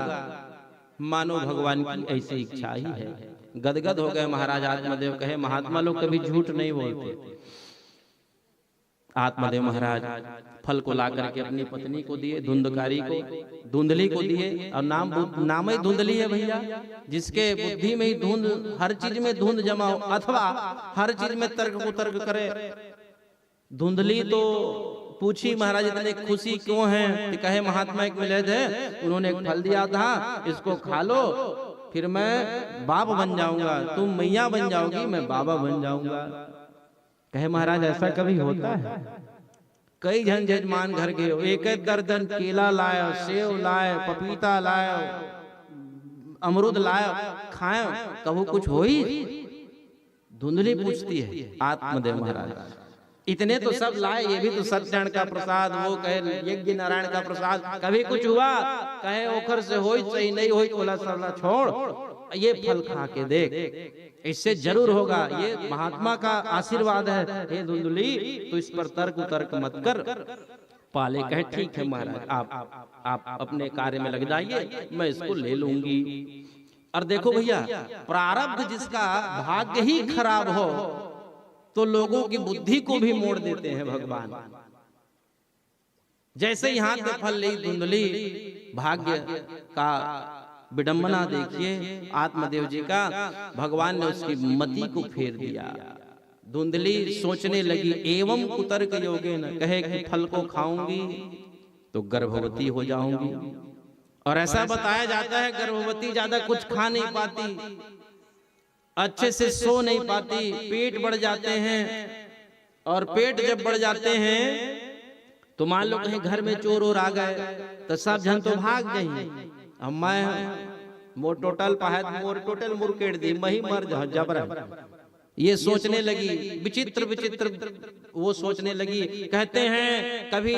मानो भगवान की ऐसी इच्छा ही है। गदगद हो गए महाराज आत्मदेव। कहे महात्मा लोग कभी झूठ नहीं बोलते। आत्मदेव महाराज फल को ला करके अपनी पत्नी को दिए, धुंधकारी को, धुंधली को दिए। और नाम ही धुंधली है भैया, जिसके बुद्धि में ही धुंध, हर चीज में धुंध जमा हो, अथवा हर चीज में तर्क कुतर्क करे। धुंधली तो पूछी महाराज इतने खुशी क्यों है? कहे महात्मा एक मिले थे, उन्होंने एक फल दिया था, इसको खा लो, फिर मैं बाप बन जाऊंगा, तुम मैया बन जाओगी, मैं बाबा बन जाऊंगा। कहे महाराज ऐसा कभी होता है? कई जन जजमान घर के एक दर्जन केला लाए, सेव लाए, पपीता लाए, अमरूद लाए, खाए, कभी कुछ होई? धुंधली पूछती है आत्मदेव महाराज। इतने तो सब लाए, ये भी तो सत्यनारायण का प्रसाद, वो कहे यज्ञ नारायण का प्रसाद, कभी कुछ हुआ? कहे ओखर से होई सही, नहीं होई बोला सरला छोड़, ये फल खा के देख, इससे जरूर होगा। ये महात्मा का आशीर्वाद है। हे धुंधली, तो इस पर तर्क मत कर। पाले कहे ठीक है महाराज, आप अपने कार्य में लग जाइए, मैं इसको ले लूंगी। और देखो भैया, प्रारब्ध जिसका भाग्य ही खराब हो तो लोगों की बुद्धि को भी मोड़ देते हैं भगवान। जैसे ही हाथ में फल ली धुंधली, भाग्य का विडंबना देखिए आत्मदेव जी का, भगवान ने उसकी मति को फेर दिया। धुंधली सोचने लगी एवं कुतर्क योगे न, कहे कि फल को खाऊंगी तो गर्भवती हो जाऊंगी। और ऐसा बताया जाता है गर्भवती ज्यादा कुछ खा नहीं पाती, अच्छे से सो नहीं पाती, पेट बढ़ जाते हैं। और पेट जब बढ़ जाते हैं तो मान लो कहीं घर में चोर और आ गए तो सब जन तो भाग गई। अब मैं मोर टोटल पहाड़ मोर टोटल मुरकेट दी मही मर जा जबरा, ये सोचने लगी। विचित्र विचित्र वो सोचने लगी। कहते हैं कभी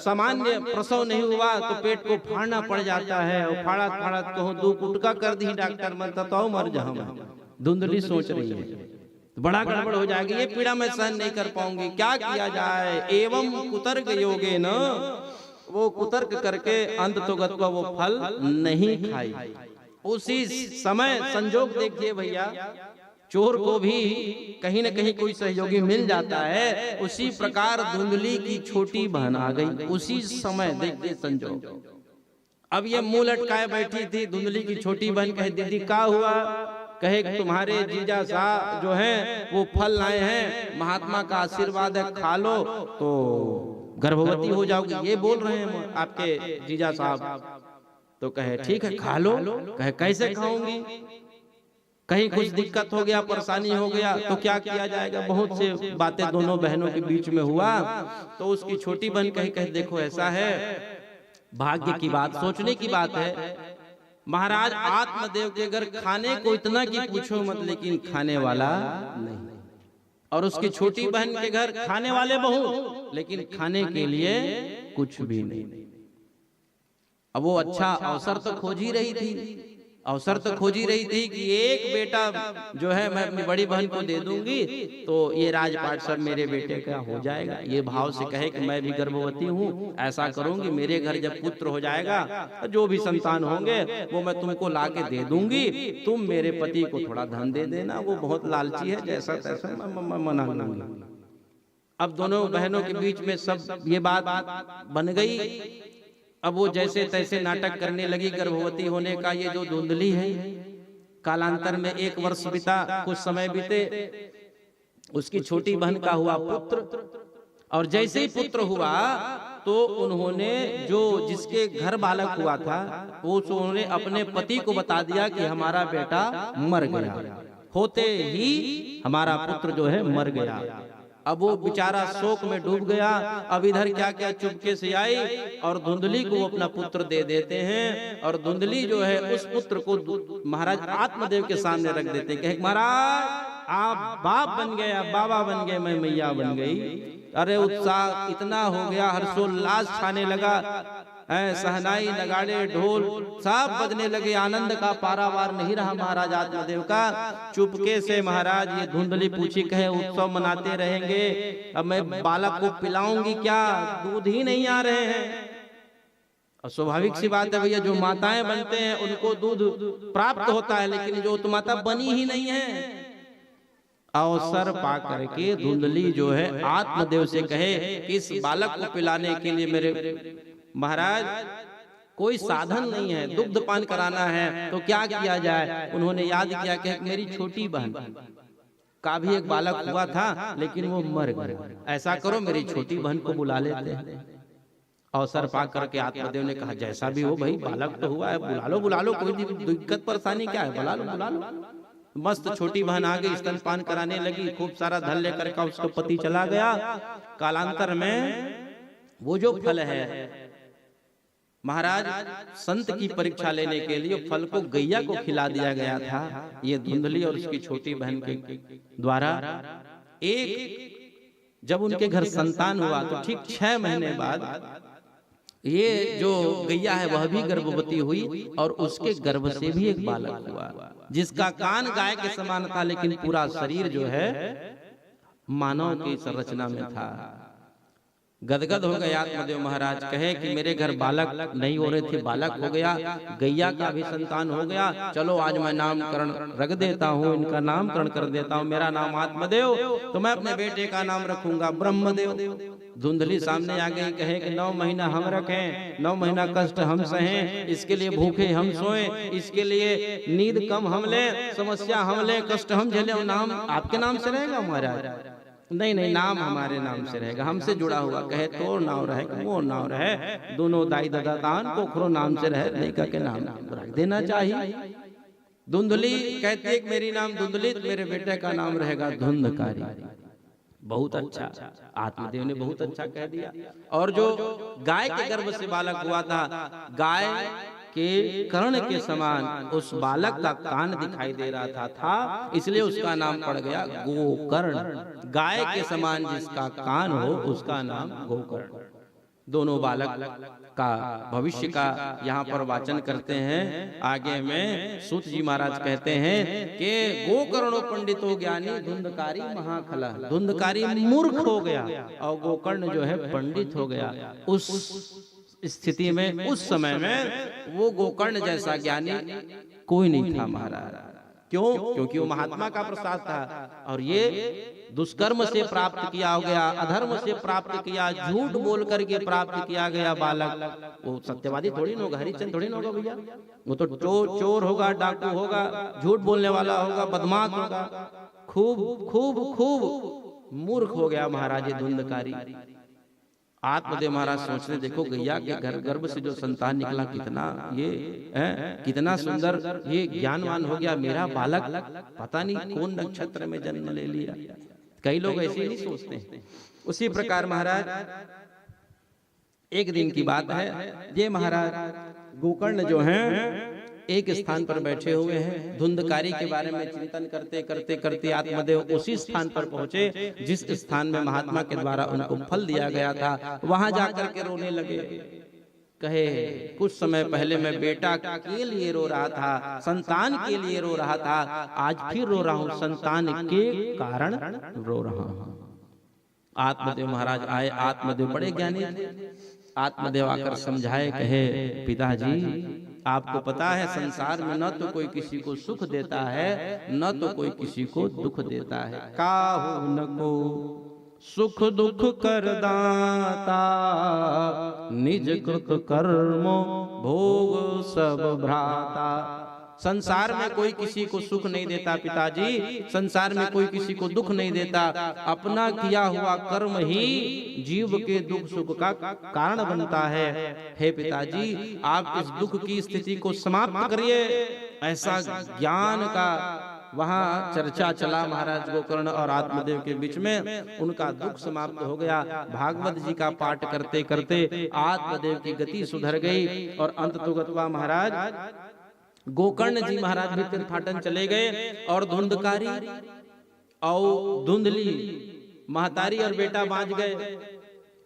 सामान्य प्रसव नहीं हुआ तो पेट को फाड़ना पड़ जाता है, और फाड़ा फाड़ा कहूँ दो कुटका कर दी डॉक्टर मन तो मर जा। धुंधली सोच रही है बड़ा गड़बड़ हो जाएगी, ये पीड़ा मैं सहन नहीं कर पाऊंगी, क्या किया जाए। एवं कुतर्क योगे न, वो कुतर्क करके अंत तो गत्वा वो फल नहीं खाई। उसी समय संजोग देखिए भैया, चोर को भी कहीं न कहीं कोई सहयोगी मिल जाता है। उसी प्रकार धुंधली की छोटी बहन आ गई उसी समय, देखिए संजोग। अब ये मुंह लटकाए बैठी थी धुंधली की छोटी बहन, कहे दीदी क्या हुआ। कहे तुम्हारे जीजा साहब जो हैं वो फल लाए हैं, महात्मा का आशीर्वाद है, खा लो तो गर्भवती हो जाओगी, ये बोल रहे हैं आपके जीजा साहब। तो कहे ठीक है खा लो। कहे कैसे खाऊंगी, कहीं कुछ दिक्कत हो गया, परेशानी हो गया तो क्या किया जाएगा। बहुत से बातें दोनों बहनों के बीच में हुआ। तो उसकी छोटी बहन कहे देखो ऐसा है, भाग्य की बात, सोचने की बात है। महाराज आत्मदेव के घर खाने को इतना कि पूछो मत, लेकिन खाने वाला नहीं। और उसकी छोटी बहन के घर खाने वाले बहुत, लेकिन खाने के लिए कुछ भी नहीं। अब वो अच्छा अवसर तो खोज ही रही थी, अवसर तो खोज ही रही थी कि एक बेटा जो है मैं अपनी बड़ी बहन को दे दूंगी तो ये राजपाट सब मेरे बेटे का हो जाएगा। ये भाव से कहे कि मैं भी गर्भवती हूँ, ऐसा करूंगी मेरे घर जब पुत्र हो जाएगा जो भी संतान होंगे वो मैं तुमको ला के दे दूंगी, तुम मेरे पति को थोड़ा धन दे देना, वो बहुत लालची है, जैसा तैसा मैं मना लूंगी। अब दोनों बहनों के बीच में सब ये बात बन गई। अब वो जैसे तैसे नाटक करने लगी गर्भवती होने का। ये जो धुंधली है, कालांतर में 1 वर्ष बीता, कुछ समय बीते, उसकी छोटी बहन का हुआ पुत्र। और जैसे ही पुत्र हुआ तो उन्होंने जो जिसके घर बालक हुआ था वो उन्होंने अपने पति को बता दिया कि हमारा बेटा मर गया, होते ही हमारा पुत्र जो है मर गया। अब वो बेचारा शोक में डूब गया। अब इधर क्या क्या चुपके से आई और धुंधली को अपना पुत्र दे देते हैं। और धुंधली जो है उस पुत्र को महाराज आत्मदेव के सामने रख देते हैं। कहे महाराज आप बाप बन गए, आप बाबा बन गए, मैं मैया बन गई। अरे उत्साह इतना हो गया, हर्षोल्लास छाने लगा, सहनाई नगाड़े ढोल सब बजने लगे, आनंद का पारावार नहीं रहा महाराज आत्मदेव का। चुपके से महाराज ये धुंधली पूछी, कहे उत्सव मनाते रहेंगे, अब मैं बालक को पिलाऊंगी क्या, दूध ही नहीं आ रहे हैं। और स्वाभाविक सी बात है भैया, जो माताएं बनते हैं उनको दूध प्राप्त होता है, लेकिन जो तो माता बनी ही नहीं है। अवसर पा करके धुंधली जो है आत्मदेव से कहे कि इस बालक को पिलाने के लिए मेरे महाराज कोई साधन नहीं है, दुग्ध पान कराना है तो क्या किया जाए। उन्होंने याद किया कि मेरी छोटी बहन का भी एक बालक हुआ था लेकिन वो मर गया, ऐसा करो मेरी छोटी बहन को बुला लेते हैं। अवसर पा करके आत्मदेव ने कहा जैसा भी हो भाई, बालक तो हुआ है, बुला लो, कोई दिक्कत परेशानी क्या है, बुला लो। मस्त छोटी बहन आ गई, स्तनपान कराने लगी, खूब सारा धन लेकर का उसका पति चला गया। कालांतर में वो जो फल है महाराज संत की परीक्षा लेने के लिए फल को गैया को खिला दिया गया था। ये धुंधली और उसकी छोटी बहन के द्वारा एक जब उनके घर संतान हुआ तो ठीक 6 महीने बाद ये जो गैया है वह भी गर्भवती हुई और उसके गर्भ से भी एक बालक हुआ, जिसका कान गाय के समान था लेकिन पूरा शरीर जो है मानव की संरचना में था। गदगद हो गए आत्मदेव महाराज, कहे कि मेरे घर बालक नहीं हो रहे थे, बालक हो गया, गैया का भी संतान हो गया, चलो आज मैं नामकरण रख देता हूँ, इनका नामकरण कर देता हूँ। मेरा नाम आत्मदेव, तो मैं अपने बेटे का नाम रखूंगा ब्रह्मदेव। धुंधली सामने आ गई, कहे कि 9 महीना हम रखें, 9 महीना कष्ट हम सहें, इसके लिए भूखे हम सोएं, इसके लिए नींद कम हम लें, समस्या हम लें, कष्ट हम झेलें, और नाम आपके नाम से रहेगा हमारा? नहीं नहीं, नाम हमारे नाम से रहेगा, हमसे जुड़ा हुआ। कहे तो नाव रहे वो नाव रहे, दोनों दाई दादा दान पोखरो नाम से रहे, नहीं कह के नाम रख देना चाहिए। धुंधली कहती है कि मेरी नाम धुंधली, मेरे बेटे का नाम रहेगा धुंधकारी। बहुत अच्छा, आत्मदेव ने बहुत अच्छा कह दिया। और जो गाय के गर्भ से बालक हुआ था, गाय के कर्ण के समान उस बालक का कान दिखाई दे रहा था, इसलिए उसका नाम पड़ गया गोकर्ण। गाय के समान जिसका कान हो उसका नाम गोकर्ण। दोनों बालक का भविष्य का यहाँ पर वाचन करते हैं। आगे में सूत जी महाराज कहते हैं कि गोकर्णो पंडितो ज्ञानी धुंधकारी महाखला। धुंधकारी मूर्ख हो गया और गोकर्ण जो है पंडित हो गया। उस स्थिति में, उस समय में वो गोकर्ण जैसा ज्ञानी कोई नहीं था महाराज। क्यों? क्योंकि वो महात्मा का प्रसाद था, और ये दुष्कर्म से प्राप्त किया हो गया, अधर्म से प्राप्त किया, झूठ बोल करके प्राप्त किया गया बालक। वो सत्यवादी थोड़ी ना होगा, हरिचंद थोड़ी ना होगा भैया, वो तो चोर होगा, डाकू होगा, झूठ बोलने वाला होगा, बदमाश होगा। खूब खूब खूब मूर्ख हो गया महाराज धुंधकारी। आत्मदेव महाराज सोचने, देखो गैया के गर्भ से जो संतान निकला, कितना ये कितना सुंदर, ये ज्ञानवान हो गया मेरा बालक, पता नहीं कौन नक्षत्र में जन्म ले लिया। कई लोग ऐसे ही सोचते हैं। उसी प्रकार महाराज एक दिन की बात है, ये महाराज गोकर्ण जो हैं एक स्थान पर बैठे हुए हैं, धुंधकारी के बारे में चिंतन करते करते करते आत्मदेव उसी स्थान पर पहुंचे जिस स्थान में महात्मा के द्वारा उनको फल दिया गया था। वहां जाकर के रोने लगे। कहे कुछ समय पहले मैं बेटा के लिए रो रहा था, संतान के लिए रो रहा था, आज फिर रो रहा हूं, संतान के कारण रो रहा हूं। आत्मदेव महाराज आए। आत्मदेव बड़े ज्ञानी थे। आत्मदेव आकर समझाए, कहे पिताजी आपको पता है संसार में न तो कोई किसी को सुख देता है, न तो कोई किसी को दुख देता है। काहू न को सुख दुख कर दाता, निज कृत कर्मो भोग सब भ्राता। संसार में कोई किसी को सुख नहीं देता पिताजी, संसार में कोई किसी को दुख नहीं देता। अपना किया हुआ कर्म ही जीव के दुख सुख का कारण बनता है। हे पिताजी, आप इस दुख की स्थिति को समाप्त करिए। ऐसा ज्ञान का वहां चर्चा चला महाराज गोकर्ण और आत्मदेव के बीच में। उनका दुख समाप्त हो गया। भागवत जी का पाठ करते करते आत्मदेव की गति सुधर गई और अंत तो गत्वा महाराज गोकर्ण जी महाराज भी तीर्थाटन चले गए। और धुंधकारी और धुंधली महतारी और बेटा बांझ गए।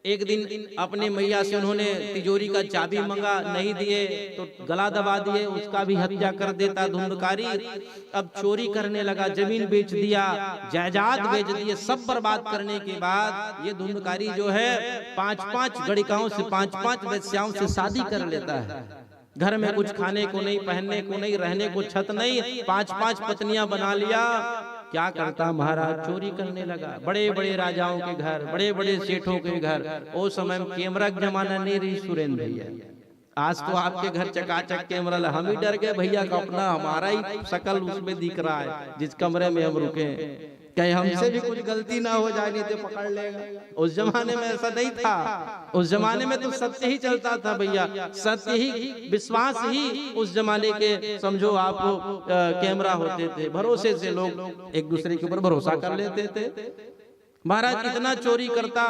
एक दिन अपने मैया से उन्होंने तिजोरी का चाबी मंगा, नहीं दिए तो गला दबा दिए, उसका भी हत्या कर देता धुंधकारी। अब चोरी करने लगा, जमीन बेच दिया, जायदाद बेच दिए, सब बर्बाद करने के बाद ये धुंधकारी जो है 5-5 गणिकाओं से 5-5 वेश्याओं से शादी कर लेता है। घर में कुछ खाने को नहीं, पहनने को नहीं, रहने को छत नहीं, 5-5 पत्नियां बना लिया। क्या करता महाराज? चोरी करने लगा। बड़े बड़े राजाओं के घर, बड़े बड़े सेठों के घर। उस समय कैमरा का जमाना नहीं रही सुरेंद्र भैया। आज तो आपके घर चकाचक कैमरा, हम ही डर गए भैया का अपना हमारा ही शकल उसमें दिख रहा है जिस कमरे में हम रुके। कहीं हमसे भी कुछ गलती ना हो जाए, नहीं तो पकड़ लेगा। उस जमाने में ऐसा नहीं था। उस जमाने में तो सत्य ही चलता था भैया, सत्य ही, विश्वास ही उस जमाने के समझो आप कैमरा होते थे। भरोसे से लोग एक दूसरे के ऊपर भरोसा कर लेते थे। महाराज इतना चोरी करता,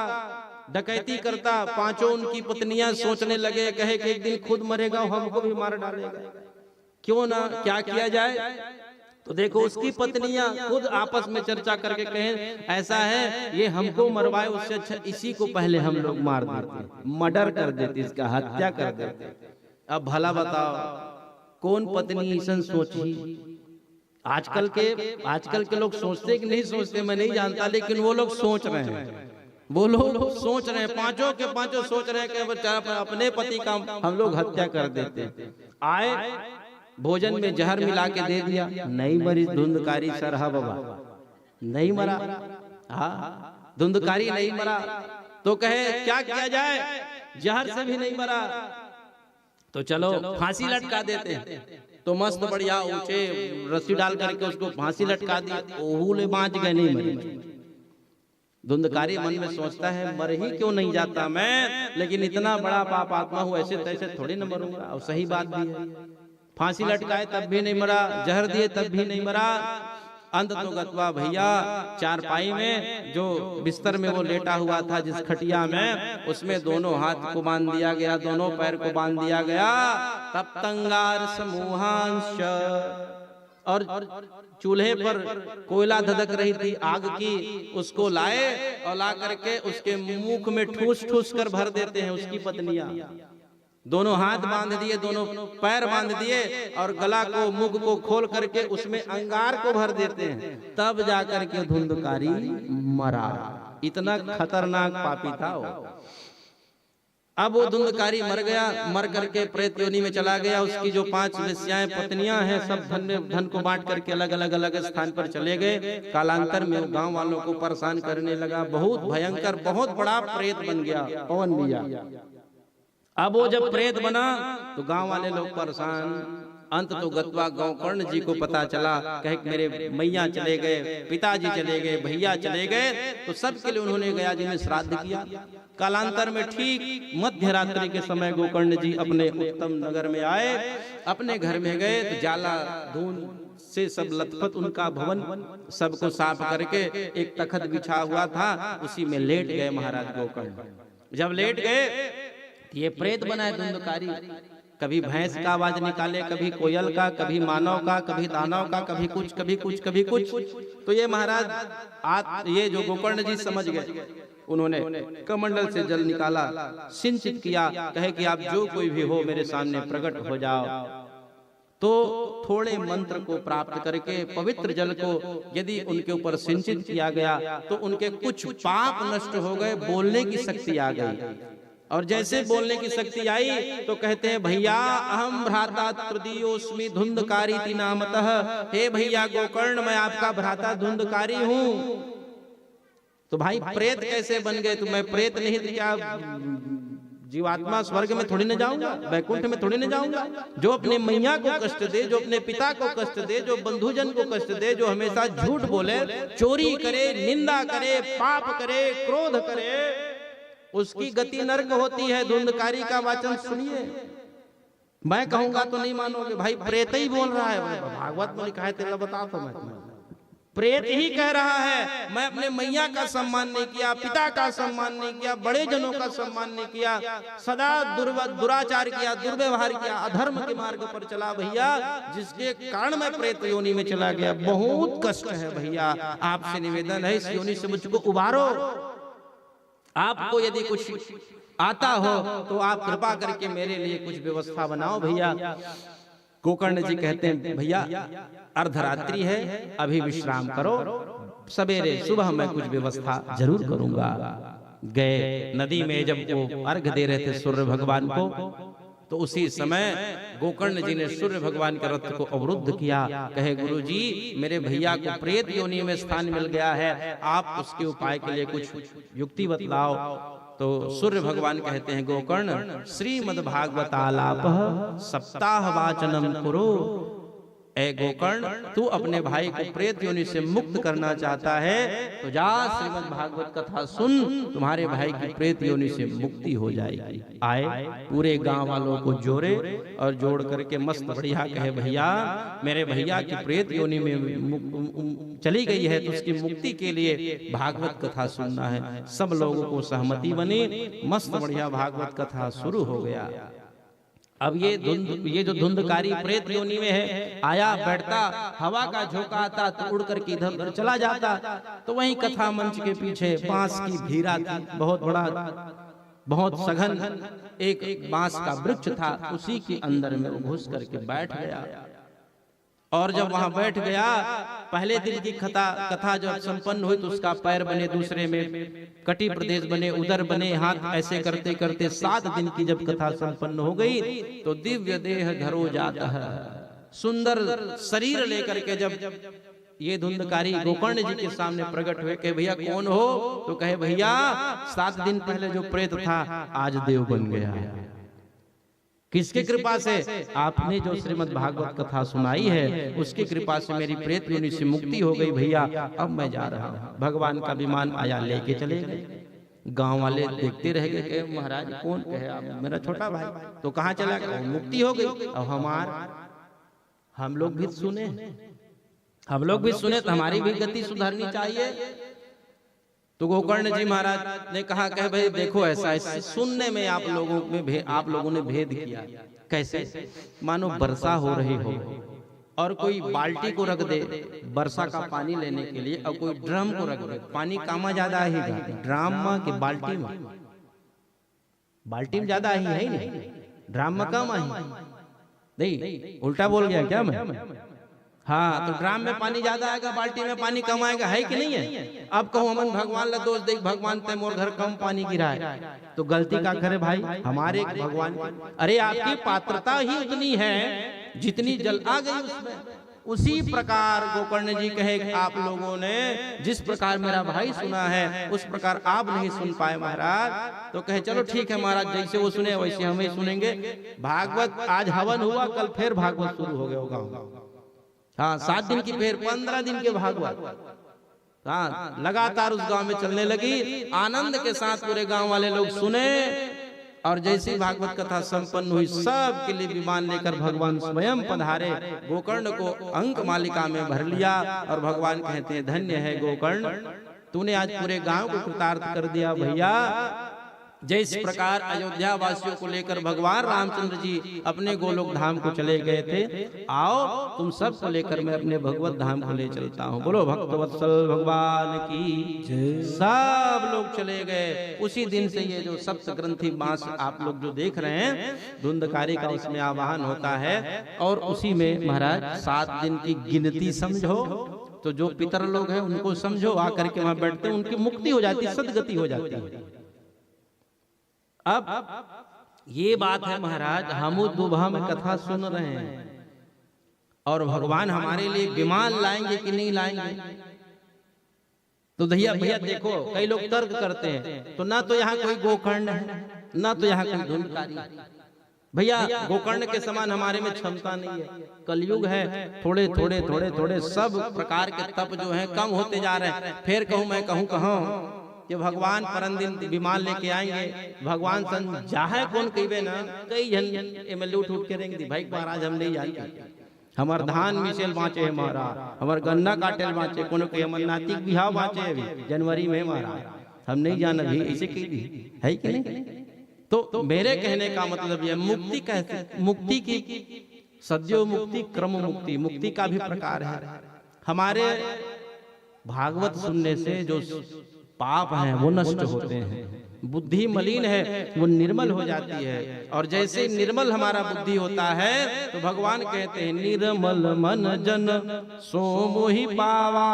डकैती करता, 5 उनकी पत्नियां सोचने लगे, कहे कि एक दिन खुद मरेगा, हमको भी मार डालेगा, क्यों ना क्या किया जाए। तो देखो उसकी पत्नियां खुद आपस में चर्चा करके कहें ऐसा है ये हमको मरवाए, उससे अच्छा इसी को पहले हम लोग मार देते, मर्डर कर देते, इसका हत्या कर देते। अब भला बताओ कौन पत्नी ऐसा सोची? आजकल के लोग सोचते कि नहीं सोचते मैं नहीं जानता, लेकिन वो लोग सोच रहे हैं। वो लोग सोच रहे हैं, 5 के 5 सोच रहे हैं कि बेचारा अपने पति का हम लोग हत्या कर देते। आए भोजन में जहर मिला के दे दिया, नहीं मरी धुंधकारी सरहा बाबा, नहीं मरा। हाँ धुंधकारी नहीं मरा। तो कहे क्या किया जाए, जहर से भी नहीं मरा तो चलो फांसी लटका देते हैं। तो मस्त बढ़िया ऊंचे रस्सी डाल करके उसको फांसी लटका दी, ओहूले बाँच गए, नहीं मरे। धुंधकारी मन में सोचता है मर ही क्यों नहीं जाता मैं, लेकिन इतना बड़ा पाप आत्मा हूँ, ऐसे तैसे थोड़ी न मरूंगा। और सही बात भी है, फांसी लटकाए तब भी नहीं मरा, जहर दिए तब भी नहीं मरा। अंत तो गत्वा भैया चारपाई में जो बिस्तर में वो लेटा हुआ था, जिस खटिया में, उसमें दोनों हाथ को बांध दिया गया, दोनों पैर को बांध दिया गया। तब तंगार समूहांश, और चूल्हे पर कोयला धधक रही थी आग की, उसको लाए और ला करके उसके मुख में ठूस ठूस कर भर देते हैं उसकी पत्नियां। दोनों हाथ बांध दिए, दोनों पैर बांध दिए और गला को मुख को खोल करके उसमें अंगार को भर देते हैं, तब जाकर के धुंधकारी मरा। इतना खतरनाक पापी था वो। अब वो धुंधकारी मर गया, मर करके प्रेत योनि में चला गया। उसकी जो 5 वेश्याएं पत्नियां हैं, सब धन को बांट करके अलग अलग स्थान पर चले गए। कालांतर में वो गांव वालों को परेशान करने लगा, बहुत भयंकर, बहुत बड़ा प्रेत बन गया पवन भैया। अब वो जब प्रेत बना तो गांव वाले लोग परेशान। अंत तो गत्वा गोकर्ण जी को पता चला, कहे मेरे मैया चले गए, पिताजी चले गए, भैया चले गए, तो सबके लिए उन्होंने गया जी में श्राद्ध किया। कालांतर में ठीक मध्य रात्रि के समय गोकर्ण जी अपने उत्तम नगर में आए, अपने घर में गए तो जाला धून से सब लथपथ उनका भवन, सबको साफ करके एक तखत बिछा हुआ था, उसी में लेट गए महाराज गोकर्ण। जब लेट गए ये प्रेत बनाए धुंधकारी, कभी भैंस का आवाज निकाले, कभी कोयल का, कभी मानव का, कभी दानव का, कभी कुछ कभी कुछ कभी कुछ। तो ये महाराज ये जो गोकर्ण जी समझ गए, उन्होंने कमंडल से जल निकाला, सिंचित किया, कहे कि आप जो कोई भी हो मेरे सामने प्रकट हो जाओ। तो थोड़े मंत्र को प्राप्त करके पवित्र जल को यदि उनके ऊपर सिंचित किया गया तो उनके कुछ पाप नष्ट हो गए, बोलने की शक्ति आ गई। और जैसे बोलने की शक्ति आई तो कहते हैं भैया अहम भ्राता तृतीयोस्मि धुंधकारी नामतः, हे भैया गोकर्ण मैं आपका भ्राता धुंधकारी हूँ। तो भाई प्रेत कैसे बन गए? तो मैं प्रेत नहीं तो क्या जीवात्मा स्वर्ग में थोड़ी न जाऊंगा, वैकुंठ में थोड़ी न जाऊंगा? जो अपने मैया को कष्ट दे, जो अपने पिता को कष्ट दे, जो बंधुजन को कष्ट दे, जो हमेशा झूठ बोले, चोरी करे, निंदा करे, पाप करे, क्रोध करे, उसकी गति नरक होती है। धुंधकारी का वचन सुनिए, मैं कहूंगा तो नहीं मानोगे भाई, प्रेत ही बोल रहा है। भागवत में लिखा है, तेरा बताओ तो मैं तुम्हें, प्रेत ही कह रहा है मैं अपने मैया का सम्मान नहीं किया, पिता का सम्मान नहीं किया, बड़े जनों का सम्मान नहीं किया, सदा दुराचार किया, दुर्व्यवहार किया, अधर्म के मार्ग पर चला भैया, जिसके कारण मैं प्रेत योनि में चला गया। बहुत कष्ट है भैया, आपसे निवेदन है इस योनि से मुझको उबारो। आपको यदि कुछ आता हो तो आप कृपा करके मेरे लिए कुछ व्यवस्था बनाओ भैया। गोकर्ण जी कहते हैं भैया अर्धरात्रि है, अभी विश्राम करो, सवेरे सुबह मैं कुछ व्यवस्था जरूर करूंगा। गए नदी में, जब वो अर्घ दे रहे थे सूर्य भगवान को, तो उसी समय गोकर्ण जी ने सूर्य भगवान के रथ को अवरुद्ध किया। कहे गुरु जी मेरे भैया को प्रेत योनि में स्थान मिल गया है, आप उसके उपाय के लिए कुछ युक्ति बतलाओ। तो सूर्य भगवान कहते हैं गोकर्ण श्रीमद् भागवतालाप सप्ताह वाचनम कुरु। ए गोकर्ण तू अपने भाई को प्रेत योनि से मुक्त करना चाहता है तो जा श्रीमद् भागवत कथा सुन, तुम्हारे भाई की प्रेत योनि से मुक्ति हो जाएगी। आए पूरे गांव वालों को जोड़े और जोड़ करके मस्त बढ़िया कहे भैया मेरे भैया की प्रेत योनि में चली गई है तो उसकी मुक्ति के लिए भागवत कथा सुनना है। सब लोगों को सहमति बनी, मस्त बढ़िया भागवत कथा शुरू हो गया। अब ये जो धुंधकारी प्रेत योनि में है, आया बैठता, हवा का झोंका आता तो उड़ करके इधर उधर चला जाता। तो वहीं कथा मंच के पीछे बांस की भीरा थी, बहुत बड़ा बहुत सघन एक बांस का वृक्ष था, उसी के अंदर में वो घुस करके बैठ गया। और जब वहां बैठ गया, पहले दिन की कथा जब संपन्न हुई तो उसका पैर बने, दूसरे में कटी प्रदेश बने, उदर बने, हाथ ऐसे करते करते 7 दिन की जब कथा संपन्न हो गई तो दिव्य देह धरो जाता है। सुंदर शरीर लेकर के जब ये धुंधकारी गोकर्ण जी के सामने प्रकट हुए कि भैया कौन हो? तो कहे भैया 7 दिन पहले जो प्रेत था आज देव बन गया। किसके कृपा से? आपने जो श्रीमद् भागवत कथा सुनाई है उसकी कृपा से मेरी प्रेत योनि से मुक्ति हो गई भैया। अब मैं जा रहा हूँ। भगवान का विमान आया, लेके चले गए। गांव वाले देखते रह गए कि महाराज कौन कहे आप, मेरा छोटा भाई तो कहाँ चला गया? मुक्ति हो गई। अब हम लोग भी सुने, तो हमारी भी गति सुधारनी चाहिए। तो गोकर्ण जी महाराज ने कहा कि भाई देखो ऐसा ऐसे सुनने में आप लोगों ने भेद किया। कैसे? मानो वर्षा हो रही हो और कोई बाल्टी को रख दे वर्षा का पानी लेने के लिए, और कोई ड्रम को रख दे। पानी कामा ज्यादा ही ड्राम में कि बाल्टी में? बाल्टी में ज्यादा ही है नहीं, ड्राम में कम ही नहीं। उल्टा बोल गया क्या मैं? हाँ, तो ड्राम में पानी ज्यादा आएगा, बाल्टी में पानी कम आएगा, है कि नहीं है? अब कहो अमन भगवान ला दोष देख, भगवान ते मोर घर कम पानी गिरा है, तो गलती का करे भाई हमारे भगवान की? अरे आपकी पात्रता ही उतनी है जितनी जल आ गई उसमें। उसी प्रकार गोकर्ण जी कहे आप लोगों ने जिस प्रकार मेरा भाई सुना है उस प्रकार आप नहीं सुन पाए महाराज। तो कहे चलो ठीक है महाराज, जैसे वो सुने वैसे हम ही सुनेंगे। भागवत आज हवन हुआ, कल फिर भागवत शुरू हो गया होगा। हाँ, 7 दिन की फिर 15 दिन के भागवत हाँ लगातार उस गांव में चलने लगी। आनंद के साथ पूरे गांव वाले लोग सुने, और जैसी भागवत कथा संपन्न हुई सब के लिए विमान लेकर भगवान स्वयं पधारे। गोकर्ण को अंक मालिका में भर लिया और भगवान कहते हैं धन्य है गोकर्ण, तूने आज पूरे गांव को कृतार्थ कर दिया भैया। जिस प्रकार अयोध्या वासियों को लेकर भगवान रामचंद्र जी अपने गोलोक धाम को चले गए थे, आओ तुम सब को लेकर मैं अपने भगवत धाम को ले चलता हूँ। बोलो भक्तवत्सल भगवान की जय। सब लोग चले गए। उसी दिन से ये जो सप्त ग्रंथि मास आप लोग जो देख रहे हैं धुंधकारी का, उसमें आवाहन होता है। और उसी में महाराज 7 दिन की गिनती समझो, तो जो पितर लोग हैं उनको समझो, आकर के वहां बैठते हैं, उनकी मुक्ति हो जाती है, सदगति हो जाती है। अब ये बात है महाराज, हम दुभा में कथा सुन रहे हैं और भगवान हमारे लिए विमान लाएंगे कि नहीं लाएंगे? तो भैया देखो कई लोग तर्क करते हैं, तो ना तो यहाँ कोई गोकर्ण है ना तो यहाँ कोई धुंधकारी। भैया गोकर्ण के समान हमारे में क्षमता नहीं है। कलयुग है, थोड़े थोड़े थोड़े थोड़े सब प्रकार के तप जो है कम होते जा रहे हैं। फिर कहूँ मैं कहूँ कहाँ कि भगवान परम दिन विमान लेके आएंगे। भगवान सन जाहे कौन कहिबे ना, कई जन एमएलए उठ के रहेंगे भाई महाराज हम नहीं जानते, हमार धान मिसेल बाँचे है महाराज, हमार गन्ना काटेल बाँचे, कोनो के हमर नातिक बिहाव बाँचे अभी जनवरी में महाराज, हम नहीं जान अभी, ऐसे कही भी है कि नहीं? तो मेरे कहने का मतलब यह मुक्ति कहते, मुक्ति की सद्यो मुक्ति, क्रम मुक्ति, मुक्ति का भी प्रकार है। हमारे भागवत सुनने से जो पाप हैं वो नष्ट होते हैं, बुद्धि मलिन है वो निर्मल हो जाती है। और जैसे निर्मल हमारा बुद्धि होता है तो भगवान कहते हैं निर्मल मन जन सो मोहि पावा,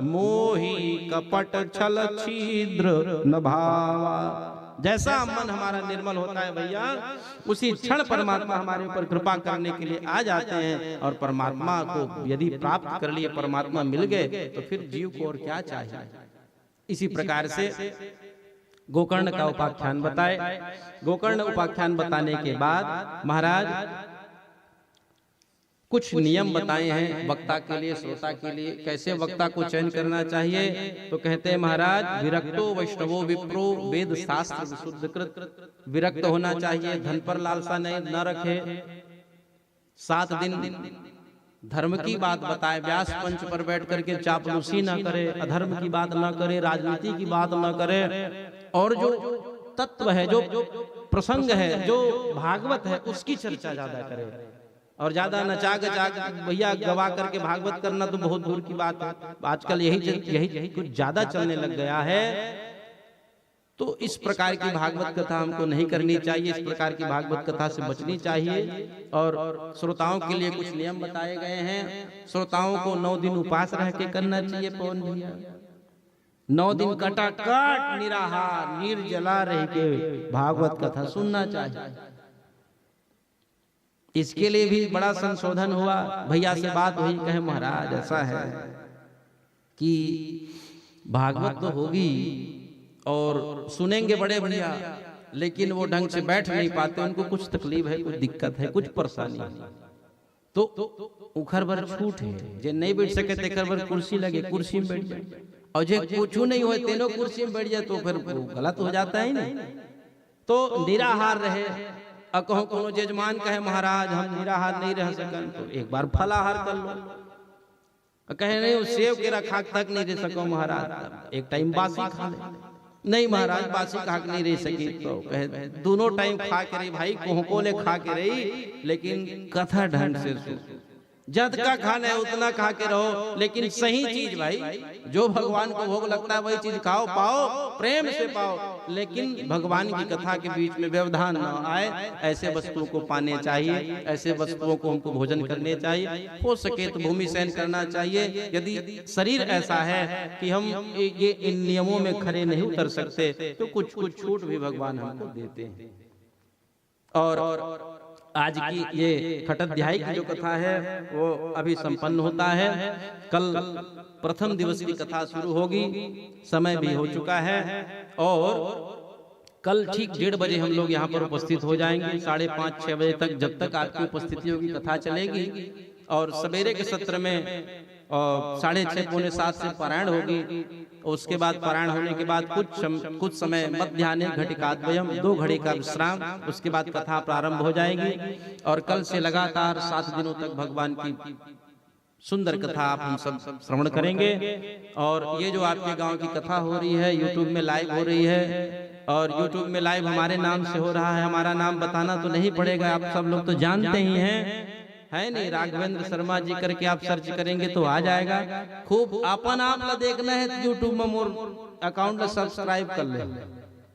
मोहि कपट छल छिद्र न भावा। जैसा मन हमारा निर्मल होता है भैया, उसी क्षण परमात्मा हमारे ऊपर कृपा करने के लिए आ जाते हैं। और परमात्मा को यदि प्राप्त कर लिए, परमात्मा मिल गए, तो फिर जीव को और क्या चाहिए। इसी प्रकार से गोकर्ण का उपाख्यान बताए। गोकर्ण उपाख्यान बताने के बाद महाराज कुछ नियम बताए हैं वक्ता के लिए, श्रोता के लिए, कैसे वक्ता को चयन करना चाहिए। तो कहते हैं महाराज विरक्तो वैष्णवो विप्रो वेद शास्त्र विशुद्ध कृत, विरक्त होना चाहिए, धन पर लालसा नहीं न रखे। 7 दिन धर्म की बात बताए, व्यास पंच पर बैठ करके चापलूसी न करे, अधर्म की बात न करे, राजनीति की बात न करे, और जो तत्व है, जो प्रसंग है, जो भागवत है उसकी चर्चा ज्यादा करे। और ज्यादा नचा गचा भैया गवा करके भागवत करना तो बहुत दूर की बात है। आजकल यही कुछ ज्यादा चलने लग गया है। तो इस प्रकार की भागवत कथा हमको नहीं करनी चाहिए, इस प्रकार की भागवत कथा से बचनी चाहिए। और श्रोताओं के लिए कुछ नियम बताए गए हैं। श्रोताओं को 9 दिन उपास रह के करना चाहिए। पवन भैया 9 दिन कटाकट निराहार निर्जला रह के भागवत कथा सुनना चाहिए। इसके लिए भी बड़ा संशोधन हुआ। भैया से बात हुई, कहे महाराज ऐसा है कि भागवत तो होगी और सुनेंगे बड़े भैया, लेकिन वो ढंग से बैठ नहीं पाते, उनको कुछ तकलीफ है, कुछ दिक्कत है, कुछ परेशानी है, तो उखर भर छूट है, जे नहीं बैठ सके तेकर भर कुर्सी लगे, कुर्सी में बैठ जाए, और जे कुछ नहीं हुए तीनों कुर्सी में बैठ जाए तो फिर वो गलत हो जाता है नहीं। तो निराहार रहे। और कहो कोनो जजमान कहे महाराज हम निराहार नहीं रह सकन, तो एक बार फलाहार कर लो। कहे नहीं सेव के रखा तक नहीं रह सको महाराज, एक टाइम बासी खा ले। नहीं महाराज बासी खा के नहीं रह सकी, तो कहे दोनों टाइम खा के रही भाई, कोहको ले खा के रही, लेकिन कथा ढंग से जद का खाना है उतना खा के रहो, लेकिन सही चीज भाई, जो भगवान को भोग लगता है वही चीज खाओ, पाओ, प्रेम से पाओ, लेकिन भगवान की कथा के बीच में व्यवधान न आए। ऐसे वस्तुओं को पाने चाहिए, ऐसे वस्तुओं को हमको भोजन करने चाहिए, हो सके तो भूमि शयन करना चाहिए। यदि शरीर ऐसा है कि हम ये इन नियमों में खड़े नहीं उतर सकते, तो कुछ कुछ छूट भी भगवान हमको देते हैं। और आज की ये छठ अध्याय की जो कथा है वो अभी संपन्न होता है। कल प्रथम दिवस की कथा शुरू होगी, समय भी हो चुका है, और कल ठीक 1:30 बजे हम लोग यहाँ पर उपस्थित हो जाएंगे। 5:30-6 बजे तक, जब तक आपकी उपस्थिति होगी, कथा चलेगी। और सवेरे के सत्र में 6:30-6:45 से पारायण होगी। उसके बाद पारायण होने के बाद कुछ समय मध्याह्न घटिकाद्वयम 2 घड़ी का विश्राम, उसके बाद कथा प्रारंभ हो जाएगी। और कल से लगातार 7 दिनों तक भगवान की सुंदर कथा आप हम सब श्रवण करेंगे। और ये जो आपके गांव की कथा हो रही है, यूट्यूब में लाइव हो रही है, और यूट्यूब में लाइव हमारे नाम से हो रहा है। हमारा नाम बताना तो नहीं पड़ेगा, आप सब लोग तो जानते ही हैं, है नहीं? राघवेंद्र शर्मा जी करके आप सर्च करेंगे तो आ जाएगा। खूब अपन आप ला देखना है तो यूट्यूब में मोर अकाउंट में सब्सक्राइब कर ले।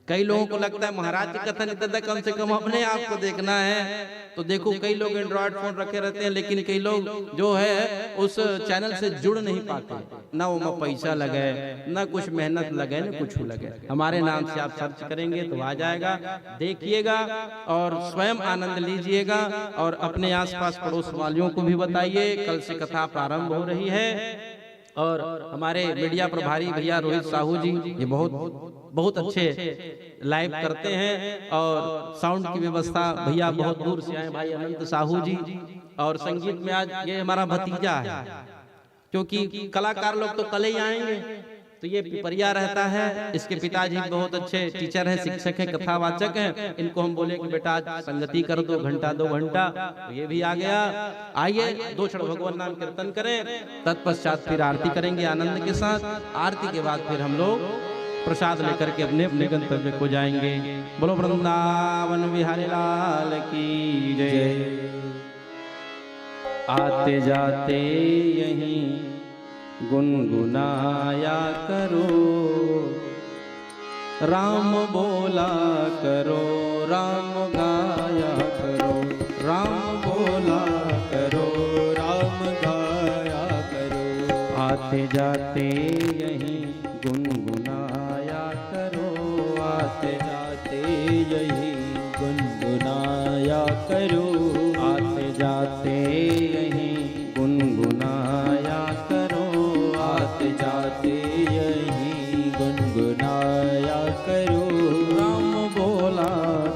कई लोगों को लगता है महाराज की कथा नहीं देता, कम से कम अपने आप को देखना है। तो देखो कई लोग एंड्रॉइड फोन रखे रहते हैं, लेकिन कई लोग जो है उस चैनल से जुड़ नहीं पाते, ना वो में पैसा लगे, ना कुछ मेहनत लगे, ना कुछ लगे। हमारे नाम से आप सर्च करेंगे तो आ जाएगा, देखिएगा और स्वयं आनंद लीजिएगा। और अपने आसपास पड़ोस वालियों को भी बताइए, कल से कथा प्रारंभ हो रही है। और हमारे मीडिया प्रभारी भैया रोहित साहू जी, ये बहुत अच्छे लाइव करते हैं। और साउंड की व्यवस्था भैया बहुत दूर से आए भाई अनंत साहू जी। और संगीत में आज ये हमारा भतीजा है, क्योंकि कलाकार लोग तो कल ही आएंगे, तो ये पिपरिया रहता है। इसके पिताजी बहुत अच्छे टीचर हैं, शिक्षक हैं, कथावाचक हैं। इनको हम बोले कि बेटा आज संगति कर 2 घंटा 2 घंटा, तो ये भी आ गया। आइए 2 क्षण भगवान नाम कीर्तन करें, तत्पश्चात फिर आरती करेंगे आनंद के साथ। आरती के बाद फिर हम लोग प्रसाद लेकर के अपने अपने गंतव्य को जाएंगे। बोलो वृंदावन बिहारी लाल की जय। आते जाते यहीं गुनगुनाया करो, राम बोला करो, राम गाया करो, राम बोला करो, राम गाया करो। आते जाते यहीं गुनगुनाया करो, आते जाते यहीं गुनगुनाया करो, आते जाते यहीं गुनगुनाया करो, आते जाते यहीं गुनगुनाया करो। राम बोला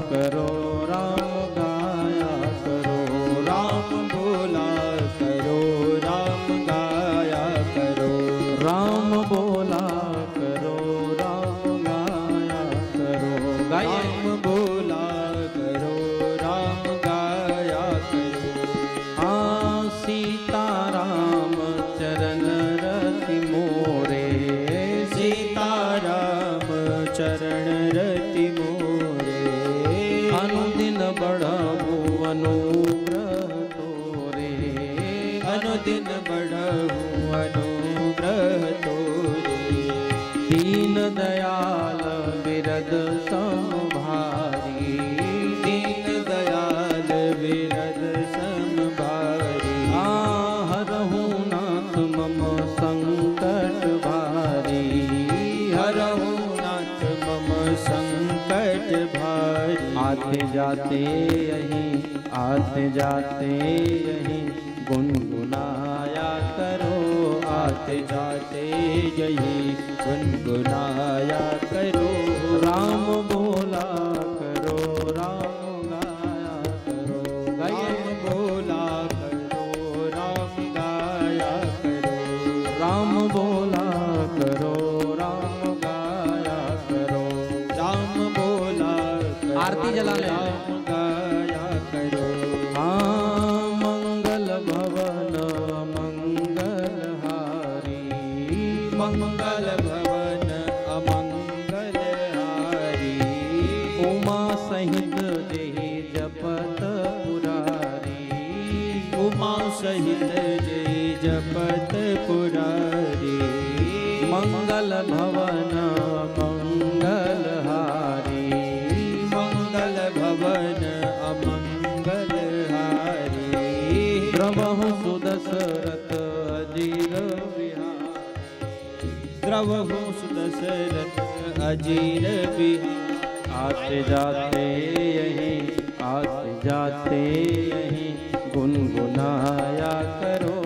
करो, राम गाया करो, राम बोला करो, राम गाया करो, राम बोला करो, राम गाया करो, राम बोला करो, राम गाया करो। हाँ सीताराम चरण रति मोरे, सीताराम चरण रति मोरे, अनुदिन बढ़ाऊ अनुग्रह तोरे, अनुदिन बढ़ाऊ अनुग्रह तोरे। दीन दयाल बिरद समभारी, दीन दयाल बिरद समभारी। हरहु नाथ मम संकट भारी, हरहु नाथ मम संकट भारी। आते जाते यहीं, आते जाते यहीं गुनगुनाया करो, आते जाते यही गुनगुनाया करो। राम बोला करो, राम गाया करो, राम बोला करो, राम गाया करो। राम बोला करो, राम गाया करो। राम बोला करो, आरती जला ले। राम गाया करो। हाँ मंगल भवन मंगलहारी, मंगल भवन अमंगल हारी, उमा सहित देहि जपत पुरारी, उमा सहित जय जपत पुरारी। मंगल भवन मंगलहारी, मंगल भवन अमंगल हारी, द्रवहु सुदशरथ अजीर विहारी, द्रवहु सुदशरथ अजीर विहारी। आते जाते यहीं, आते जाते यहीं गुनगुनाया करो,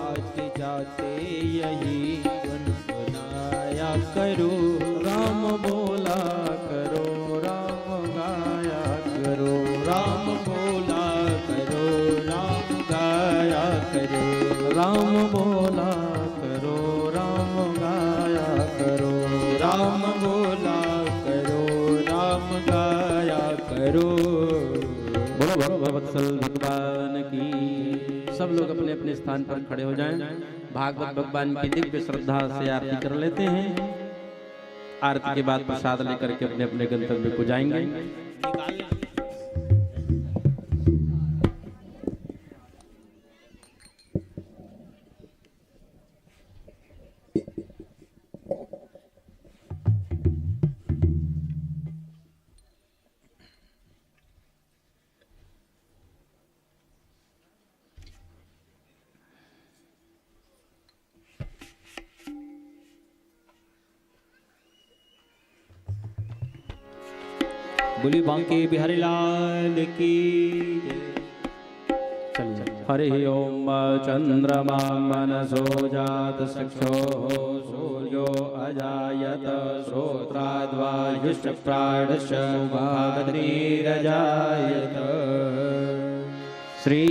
आते जाते यही गुनगुनाया करो। राम बोला करो, राम गाया करो, राम बोला करो, राम गाया करो। राम बोला करो, राम गाया करो। राम बोला करो, राम गाया करो। बोलो भगवत्सल भगवान की। सब लोग अपने अपने स्थान पर खड़े हो जाएं। भागवत भगवान की दिव्य श्रद्धा से आरती कर लेते हैं। आरती के बाद प्रसाद लेकर के अपने अपने गंतव्य को जाएंगे। बोली बांके बिहारी लाल की। हरि ओम चंद्रमा मनसो जात चक्षो सूर्यो अजायत श्रोत्राद्वायुश्च प्राणश्च भागधीरजायत। श्री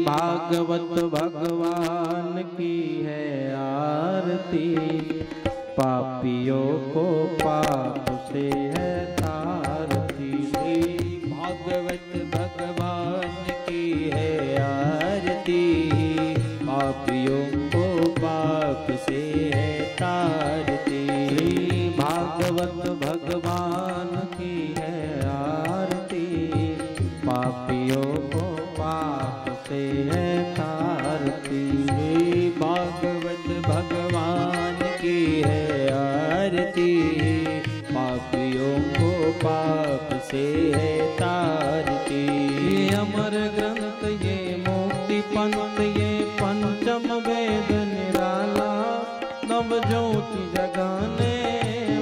भागवत भगवान की है आरती, पापियों को पाप से है तारती। श्री भागवत भगवान की है आरती, पापियों को पाप से है तारती। श्री भागवत भगवान की है आरती, पापियों को पाप से है तारती। श्री भागवत भगवान की है आरती, पापियों को पाप से है तारती। ये अमर ग्रंथ, ये मुक्ति पंथ, ये पंचम वेद निराला, नव ज्योति जगाने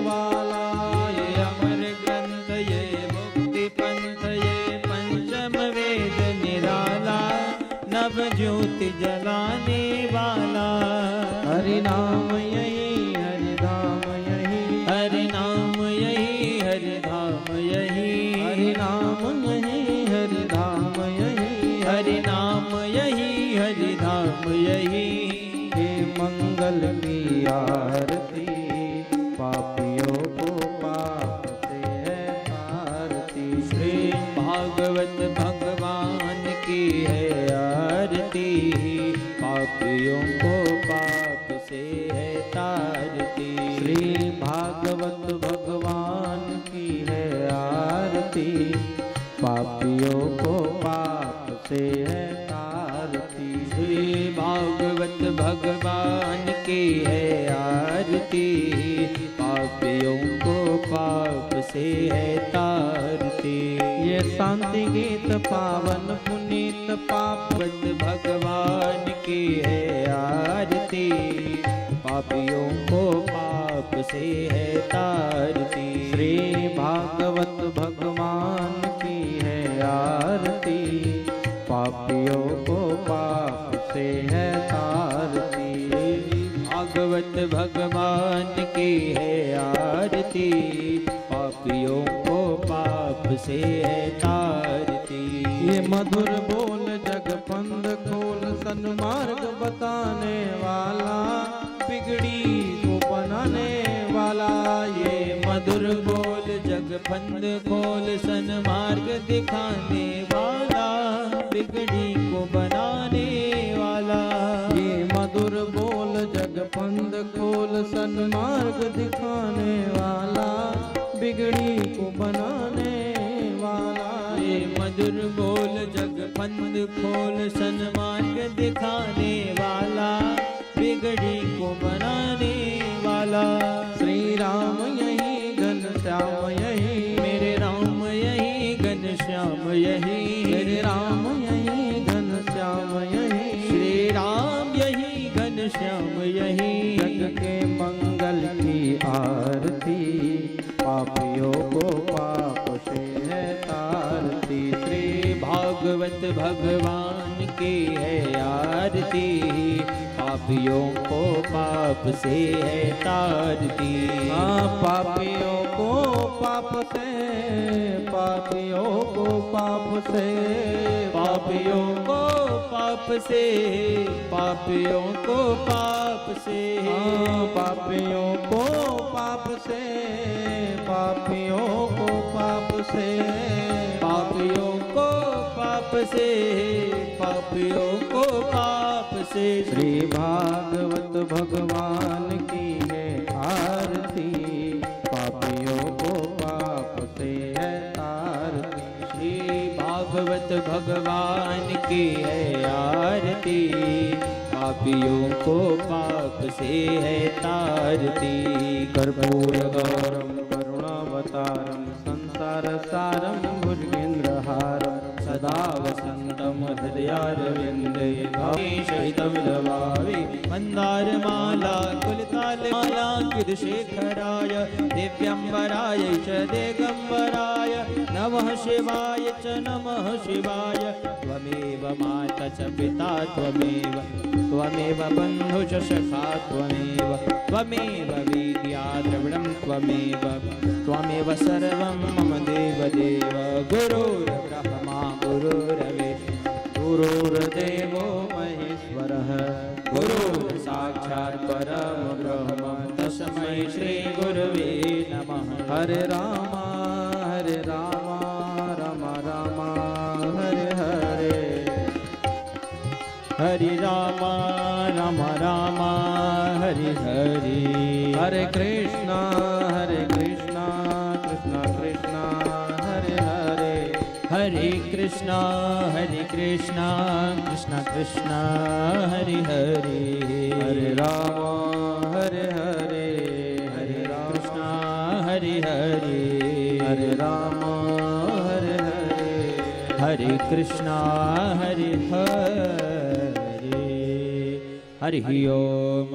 वाला। ये अमर ग्रंथ, ये मुक्ति पंथ, ये पंचम वेद निराला, नव ज्योति जलाने वाला। हरि नाम यही, हरि धाम यही, हरि नाम यही, हरि धाम यही, हरि नाम यही, हरि धाम यही, हरि नाम यही, हरि धाम यही। हे मंगल की आरती, पापियों को पाप से है तारती। श्री भागवत भगवान की है आरती, पापियों को पाप से है तारती। श्री भागवत भगवान की है आरती, पापियों को पाप से है तारती। श्री भागवत भगवान की है आरती, पापियों को पाप से है तारती। ये शांति गीत पावन पुनीत भागवत भगवान की है आरती, पापियों को पाप से है तारती। श्री भागवत भगवान की है तारती, पापियों को पाप से है तारती। भागवत भगवान की है आरती, पापियों को पाप से है तारती। ये मधुर बोल जग पंद खोल, सन्मार्ग बताने वाला, बिगड़ी को बनाने वाला। ये मधुर बोल जग फंद खोल, सन्मार्ग दिखाने वाला, बिगड़ी को बनाने वाला। ये मधुर बोल जग पंद खोल, सन्मार्ग दिखाने वाला, बिगड़ी को बनाने वाला। ये मधुर बोल जग फंद खोल, सन्मार्ग दिखाने वाला, बिगड़ी को बनाने वाला। श्री राम यही घनश्याम यही, मेरे राम यही घनश्याम यही, मेरे राम यही घनश्याम यही। श्री राम यही घनश्याम यही। जग के मंगल की आरती, पापियों को पाप से है तारती। श्री भागवत भगवान की है आरती, पापियों को पाप से है तारती। हाँ, पापियों को पाप से, पापियों को पाप से, पापियों को पाप से, पापियों को पाप से। हाँ, पापियों को पाप से, पापियों को पाप से, पापियों को पाप से, पापियों को पाप से। श्री भागवत भगवान की है आरती, पापियों को पाप से है तारती। श्री भागवत भगवान की है आरती, पापियों को पाप से है तारती। कर्पूर गौरम करुणावतारम, संसार सारम भुजगेन्द्रहारम, सदा वसन्तं हृदयारविन्दे सहितं लवामि। मन्दारमाला कुलतालमाला किदशेखराय, दिव्यम्बराय च दिगम्बराय, नमः शिवाय च नमः शिवाय। त्वमेव माता च पिता त्वमेव, त्वमेव बन्धु च सखा त्वमेव, त्वमेव विद्या द्रविणं त्वमेव, त्वमेव सर्वं मम देवदेव। गुरुर्ब्रह्मा गुरुर्विष्णु, गुरुर्देवो महेश्वरः, गुरुः साक्षात् परमब्रह्म, तस्मै श्री गुरवे नमः। हरे रामा हरे रामा, राम राम हरे हरे, हरे रामा राम राम हरे हरे। हरे कृष्णा कृष्णा कृष्णा हरे हरे, हरे कृष्णा कृष्णा कृष्णा हरे हरे। हरे राम हरे हरे, हरे कृष्णा हरे हरे, हरे राम हरे हरे, हरे कृष्णा हरे हरे। हरि ओम।